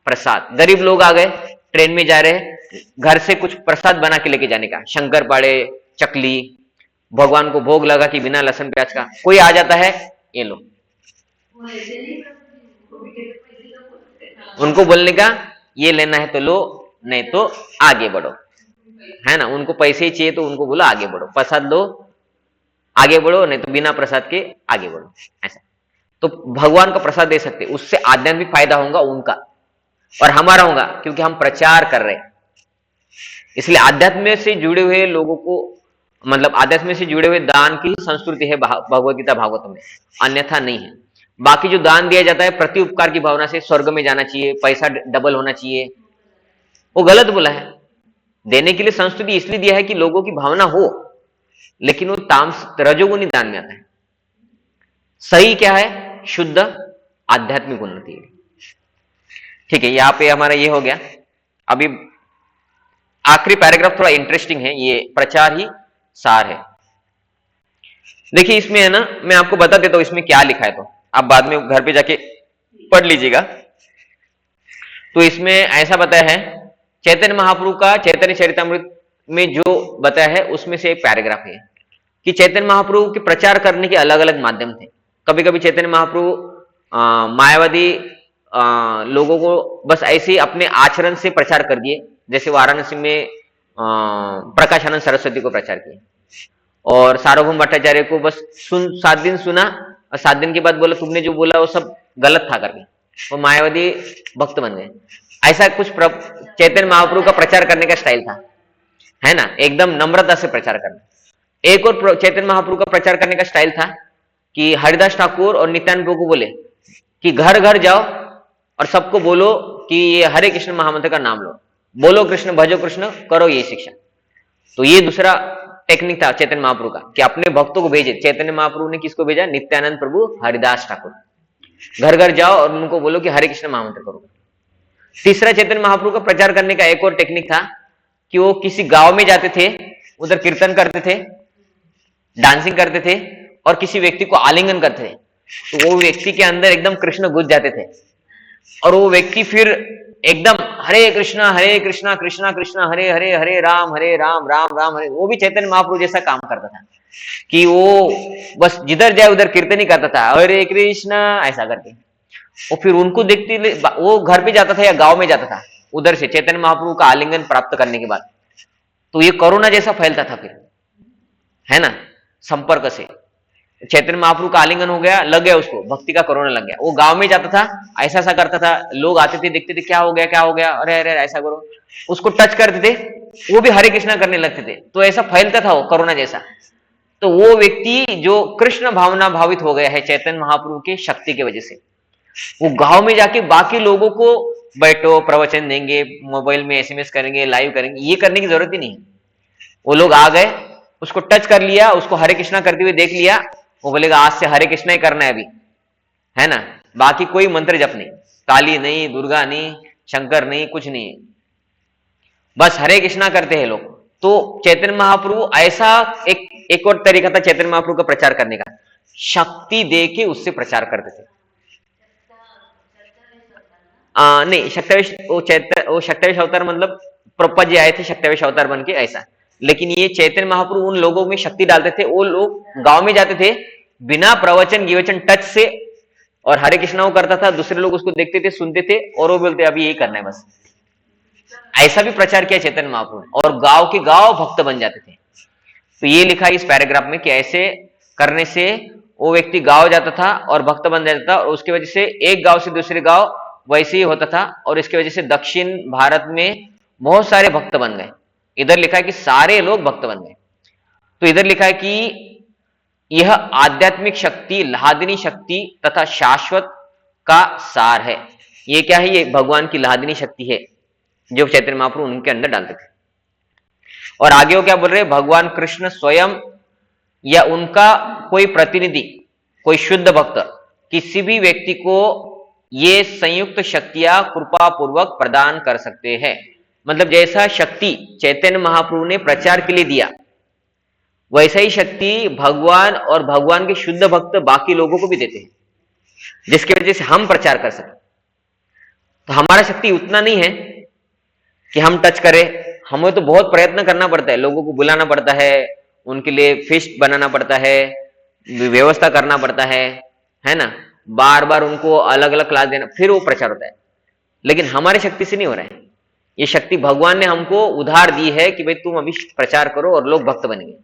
प्रसाद, गरीब लोग आ गए, ट्रेन में जा रहे हैं, घर से कुछ प्रसाद बना के लेके जाने का, शंकर पाड़े, चकली, भगवान को भोग लगा कि बिना लहसुन प्याज का। कोई आ जाता है, ये लो, उनको बोलने का ये लेना है तो लो, नहीं तो आगे बढ़ो, है ना। उनको पैसे ही चाहिए तो उनको बोलो आगे बढ़ो, प्रसाद लो आगे बढ़ो, नहीं तो बिना प्रसाद के आगे बढ़ो, ऐसा। तो भगवान का प्रसाद दे सकते, उससे आध्यात्मिक फायदा होगा उनका और हमारा होगा, क्योंकि हम प्रचार कर रहे हैं। इसलिए आध्यात्म से जुड़े हुए लोगों को, मतलब आध्यात्म से जुड़े हुए दान की संस्कृति है भगवत गीता भागवतम में, अन्यथा नहीं है। बाकी जो दान दिया जाता है प्रति उपकार की भावना से, स्वर्ग में जाना चाहिए, पैसा डबल होना चाहिए, वो गलत बोला है। देने के लिए संस्कृति इसलिए दिया है कि लोगों की भावना हो, लेकिन वो तामस रजोगुनी दान में आता है। सही क्या है? शुद्ध आध्यात्मिक उन्नति है। ठीक है, यहां पे हमारा ये हो गया। अभी आखिरी पैराग्राफ थोड़ा इंटरेस्टिंग है, ये प्रचार ही सार है। देखिए इसमें है ना, मैं आपको बता देता हूं इसमें क्या लिखा है, तो आप बाद में घर पे जाके पढ़ लीजिएगा। तो इसमें ऐसा बताया है, चैतन्य महाप्रभु का चैतन्य चरितमृत में जो बताया है उसमें से एक पैराग्राफ है कि चैतन्य महाप्रभु के प्रचार करने के अलग अलग माध्यम थे। कभी कभी चैतन्य महाप्रभु मायावादी लोगों को बस ऐसे ही अपने आचरण से प्रचार कर दिए, जैसे वाराणसी में प्रकाशानंद सरस्वती को प्रचार किया, और सार्वभौम भट्टाचार्य को बस 7 दिन सुना और 7 दिन के बाद बोला तुमने जो बोला वो सब गलत था करके, वो मायावादी भक्त बन गए। ऐसा कुछ चैतन्य महाप्रभु का प्रचार करने का स्टाइल था, है ना, एकदम नम्रता से प्रचार करना। एक और चैतन्य महाप्रभु का प्रचार करने का स्टाइल था कि हरिदास ठाकुर और नित्यानंद प्रभु को बोले कि घर घर जाओ और सबको बोलो कि ये हरे कृष्ण महामंत्र का नाम लो, बोलो कृष्ण भजो कृष्ण, करो ये शिक्षा। तो ये दूसरा टेक्निक था चैतन्य महाप्रभु का कि अपने भक्तों को भेजे। चैतन्य महाप्रभु ने किसको भेजा? नित्यानंद प्रभु, हरिदास ठाकुर, घर घर जाओ और उनको बोलो कि हरे कृष्ण महामंत्र करो। तीसरा चैतन्य महाप्रभु का प्रचार करने का एक और टेक्निक था कि वो किसी गांव में जाते थे, उधर कीर्तन करते थे, डांसिंग करते थे और किसी व्यक्ति को आलिंगन करते थे, तो वो व्यक्ति के अंदर एकदम कृष्ण घुस जाते थे और वो व्यक्ति फिर एकदम हरे कृष्णा कृष्णा कृष्णा हरे हरे, हरे राम राम राम हरे। वो भी चैतन्य महाप्रभु जैसा काम करता था कि वो बस जिधर जाए उधर कीर्तन ही करता था, हरे कृष्णा ऐसा करके। वो फिर उनको देखते, वो घर पे जाता था या गांव में जाता था उधर से चैतन्य महाप्रभु का आलिंगन प्राप्त करने के बाद, तो ये कोरोना जैसा फैलता था फिर, है ना, संपर्क से। चैतन्य महाप्रभु का आलिंगन हो गया, लग गया उसको, भक्ति का कोरोना लग गया। वो गांव में जाता था, ऐसा ऐसा करता था, लोग आते थे देखते थे क्या हो गया क्या हो गया, अरे अरे ऐसा करो, उसको टच करते थे, वो भी हरे कृष्णा करने लगते थे। तो ऐसा फैलता था वो कोरोना जैसा। तो वो व्यक्ति जो कृष्ण भावना भावित हो गया है चैतन्य महाप्रभु की शक्ति की वजह से, वो गांव में जाके बाकी लोगों को बैठो प्रवचन देंगे, मोबाइल में एसएमएस करेंगे, लाइव करेंगे, ये करने की जरूरत ही नहीं। वो लोग आ गए, उसको टच कर लिया, उसको हरे कृष्णा करते हुए देख लिया, वो बोलेगा आज से हरे कृष्णा ही करना है अभी, है ना, बाकी कोई मंत्र जप नहीं, काली नहीं, दुर्गा नहीं, शंकर नहीं, कुछ नहीं, बस हरे कृष्णा करते हैं लोग। तो चैतन्य महाप्रभु ऐसा एक और तरीका था चैतन्य महाप्रभु का प्रचार करने का, शक्ति दे के उससे प्रचार करते थे। नहीं, शक्तावेश वो शक्तावेश अवतार मतलब प्रभुपाद जी आए थे शक्तावेश अवतार बन के ऐसा, लेकिन ये चैतन्य महाप्रभु उन लोगों में शक्ति डालते थे। वो लोग गांव में जाते थे बिना प्रवचन गिवचन टच से, और हरे कृष्णा वो करता था, दूसरे लोग उसको देखते थे, सुनते थे और वो बोलते अभी यही करना है बस। ऐसा भी प्रचार किया चैतन्य महाप्रभु ने, और गांव के गांव भक्त बन जाते थे। तो ये लिखा इस पैराग्राफ में कि ऐसे करने से वो व्यक्ति गांव जाता था और भक्त बन जाता था, और उसकी वजह से एक गांव से दूसरे गांव वैसे ही होता था, और इसकी वजह से दक्षिण भारत में बहुत सारे भक्त बन गए। इधर लिखा है कि सारे लोग भक्त बन गए। तो इधर लिखा है कि यह आध्यात्मिक शक्ति, लादिनी शक्ति तथा शाश्वत का सार है। ये क्या है? ये भगवान की लादिनी शक्ति है जो चैतन्य महाप्रभु उनके अंदर डालते थे। और आगे वो क्या बोल रहे हैं? भगवान कृष्ण स्वयं या उनका कोई प्रतिनिधि, कोई शुद्ध भक्त किसी भी व्यक्ति को ये संयुक्त शक्तियां कृपा पूर्वक प्रदान कर सकते हैं। मतलब जैसा शक्ति चैतन्य महाप्रभु ने प्रचार के लिए दिया, वैसा ही शक्ति भगवान और भगवान के शुद्ध भक्त बाकी लोगों को भी देते हैं, जिसकी वजह से हम प्रचार कर सकें। तो हमारा शक्ति उतना नहीं है कि हम टच करें। हमें तो बहुत प्रयत्न करना पड़ता है, लोगों को बुलाना पड़ता है, उनके लिए फिस्ट बनाना पड़ता है, व्यवस्था करना पड़ता है ना, बार बार उनको अलग अलग क्लास देना, फिर वो प्रचार होता है। लेकिन हमारी शक्ति से नहीं हो रहा है। ये शक्ति भगवान ने हमको उधार दी है कि भाई तुम अभी प्रचार करो और लोग भक्त बनेंगे।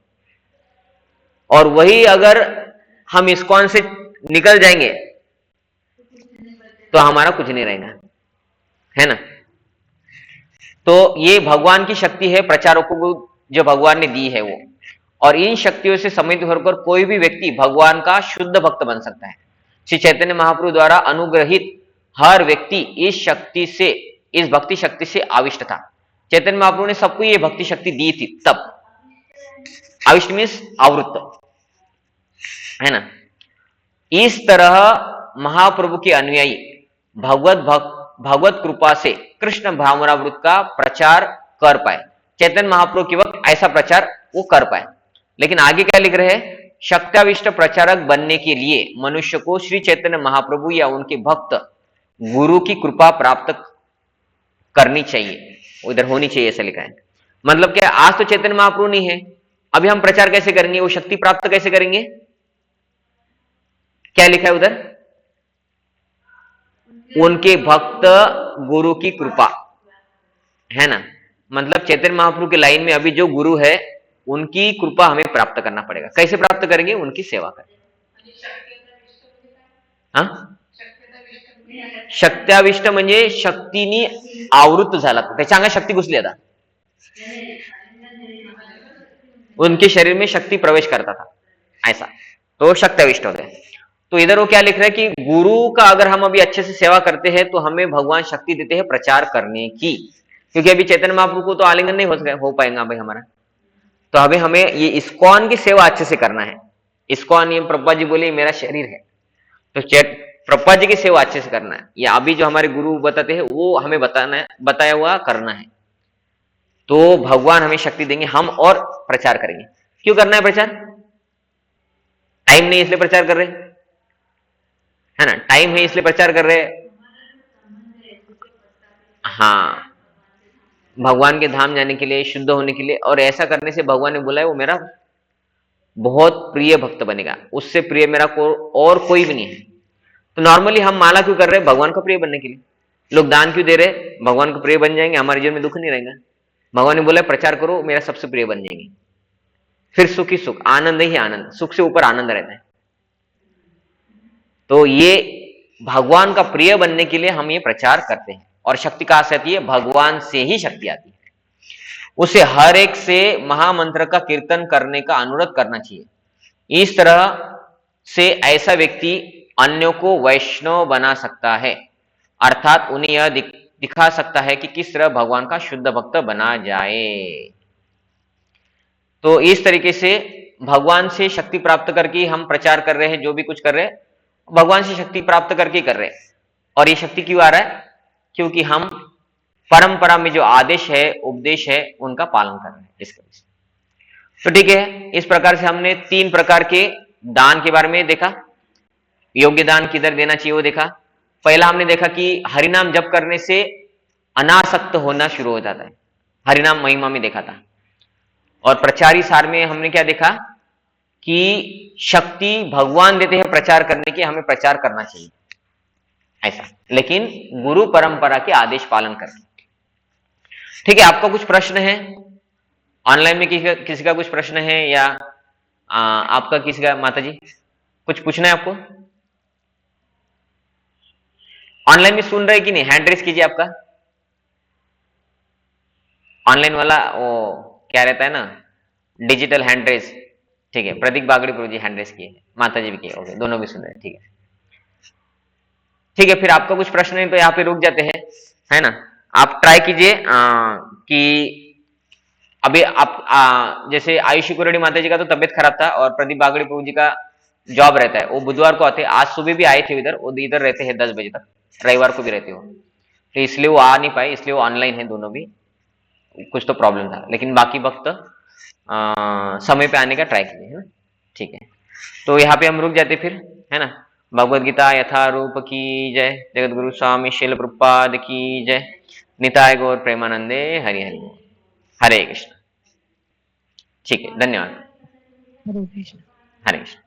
और वही अगर हम इस्कॉन से निकल जाएंगे तो हमारा कुछ नहीं रहेगा, है ना। तो ये भगवान की शक्ति है प्रचारकों को जो भगवान ने दी है वो। और इन शक्तियों से सम्मिलित होकर कोई भी व्यक्ति भगवान का शुद्ध भक्त बन सकता है। श्री चैतन्य महाप्रभु द्वारा अनुग्रहित हर व्यक्ति इस शक्ति से, इस भक्ति शक्ति से आविष्ट था। चैतन्य महाप्रभु ने सबको ये भक्ति शक्ति दी थी तब। आविष्ट मीन्स आवृत्त, है ना। इस तरह महाप्रभु के अनुयायी भगवत कृपा से कृष्ण भावनामृत का प्रचार कर पाए। चैतन्य महाप्रभु के वक्त ऐसा प्रचार वो कर पाए। लेकिन आगे क्या लिख रहे हैं? शक्त्याविष्ट प्रचारक बनने के लिए मनुष्य को श्री चैतन्य महाप्रभु या उनके भक्त गुरु की कृपा प्राप्त करनी चाहिए, उधर होनी चाहिए, ऐसा लिखा है। मतलब क्या? आज तो चैतन्य महाप्रभु नहीं है, अभी हम प्रचार कैसे करेंगे? वो शक्ति प्राप्त कैसे करेंगे? क्या लिखा है उधर? उनके भक्त गुरु की कृपा, है ना। मतलब चैतन्य महाप्रभु के लाइन में अभी जो गुरु है उनकी कृपा हमें प्राप्त करना पड़ेगा। कैसे प्राप्त करेंगे? उनकी सेवा करें। हाँ, शक्त्याविष्ट म्हणजे शक्तीनी आवृत्त झाला, त्याच्या अंगात शक्ती घुसली आता, उनके शरीर में शक्ति प्रवेश करता था, ऐसा तो शक्त्याविष्ट होते हैं। तो इधर वो क्या लिख रहे हैं कि गुरु का अगर हम अभी अच्छे से सेवा करते हैं तो हमें भगवान शक्ति देते हैं प्रचार करने की। क्योंकि अभी चैतन्य महाप्रभु को तो आलिंगन नहीं हो पाएगा भाई हमारा, तो अभी हमें ये इस्कॉन की सेवा अच्छे से करना है। इस्कॉन, ये प्रभुपाद जी बोले मेरा शरीर है, तो प्रभुपाद जी की सेवा अच्छे से करना है। या अभी जो हमारे गुरु बताते हैं वो हमें बताना है, बताया हुआ करना है, तो भगवान हमें शक्ति देंगे, हम और प्रचार करेंगे। क्यों करना है प्रचार? टाइम नहीं इसलिए प्रचार कर रहे, है ना। टाइम है इसलिए प्रचार कर रहे हैं। हाँ, भगवान के धाम जाने के लिए, शुद्ध होने के लिए। और ऐसा करने से भगवान ने बोला है वो मेरा बहुत प्रिय भक्त बनेगा, उससे प्रिय मेरा और कोई भी नहीं है। तो नॉर्मली हम माला क्यों कर रहे हैं? भगवान का प्रिय बनने के लिए। लोग दान क्यों दे रहे हैं? भगवान का प्रिय बन जाएंगे, हमारे जीवन में दुख नहीं रहेगा। भगवान ने बोला प्रचार करो, मेरा सबसे प्रिय बन जाएंगे, फिर सुख ही सुख, आनंद ही आनंद, सुख से ऊपर आनंद रहता है। तो ये भगवान का प्रिय बनने के लिए हम ये प्रचार करते हैं। और शक्ति कहां से आती है? भगवान से ही शक्ति आती है। उसे हर एक से महामंत्र का कीर्तन करने का अनुरोध करना चाहिए। इस तरह से ऐसा व्यक्ति अन्यों को वैष्णव बना सकता है, अर्थात उन्हें यह दिखा सकता है कि किस तरह भगवान का शुद्ध भक्त बना जाए। तो इस तरीके से भगवान से शक्ति प्राप्त करके हम प्रचार कर रहे हैं, जो भी कुछ कर रहे हैं भगवान से शक्ति प्राप्त करके कर रहे हैं। और ये शक्ति क्यों आ रहा है? क्योंकि हम परंपरा में जो आदेश है, उपदेश है, उनका पालन कर रहे हैं इसके वजह से। तो ठीक है, इस प्रकार से हमने 3 प्रकार के दान के बारे में देखा। योग्य दान किधर देना चाहिए वो देखा। पहला हमने देखा कि हरिनाम जप करने से अनासक्त होना शुरू हो जाता है, हरिनाम महिमा में देखा था। और प्रचारी सार में हमने क्या देखा कि शक्ति भगवान देते हैं प्रचार करने की, हमें प्रचार करना चाहिए ऐसा, लेकिन गुरु परंपरा के आदेश पालन करके। ठीक है, आपका कुछ प्रश्न है ऑनलाइन में? किसी का कुछ प्रश्न है या आपका किसी का? माता जी कुछ पूछना है आपको? ऑनलाइन में सुन रहे कि नहीं? हैंड रेस कीजिए आपका। ऑनलाइन वाला वो क्या रहता है ना, डिजिटल हैंड रेस, ठीक है, प्रदीप बागड़ी प्रभु जी हैंड रेस किए, माता जी भी किए, ओके, दोनों भी सुन रहे हैं, ठीक है। ठीक है, फिर आपका कुछ प्रश्न है तो यहाँ पे रुक जाते हैं, है ना। आप ट्राई कीजिए कि अभी आप जैसे आयुषी कुरेडी माता जी का तो तबियत खराब था और प्रदीप बागड़ी प्रभु जी का जॉब रहता है, वो बुधवार को आते हैं, आज सुबह भी आए थे इधर, वो इधर रहते हैं 10 बजे तक, रविवार को भी रहते हो, तो इसलिए वो आ नहीं पाए, इसलिए वो ऑनलाइन है दोनों भी, कुछ तो प्रॉब्लम था, लेकिन बाकी वक्त समय पे आने का ट्राई कीजिए, है ना। ठीक है, तो यहाँ पे हम रुक जाते फिर, है ना। भगवद गीता यथारूप की जय, जगत गुरु स्वामी शिल प्रपाद की जय, निताय गौर प्रेमानंदे, हरि हरि बोल। हरे कृष्ण। ठीक है, धन्यवाद। हरे कृष्ण। हरे कृष्ण।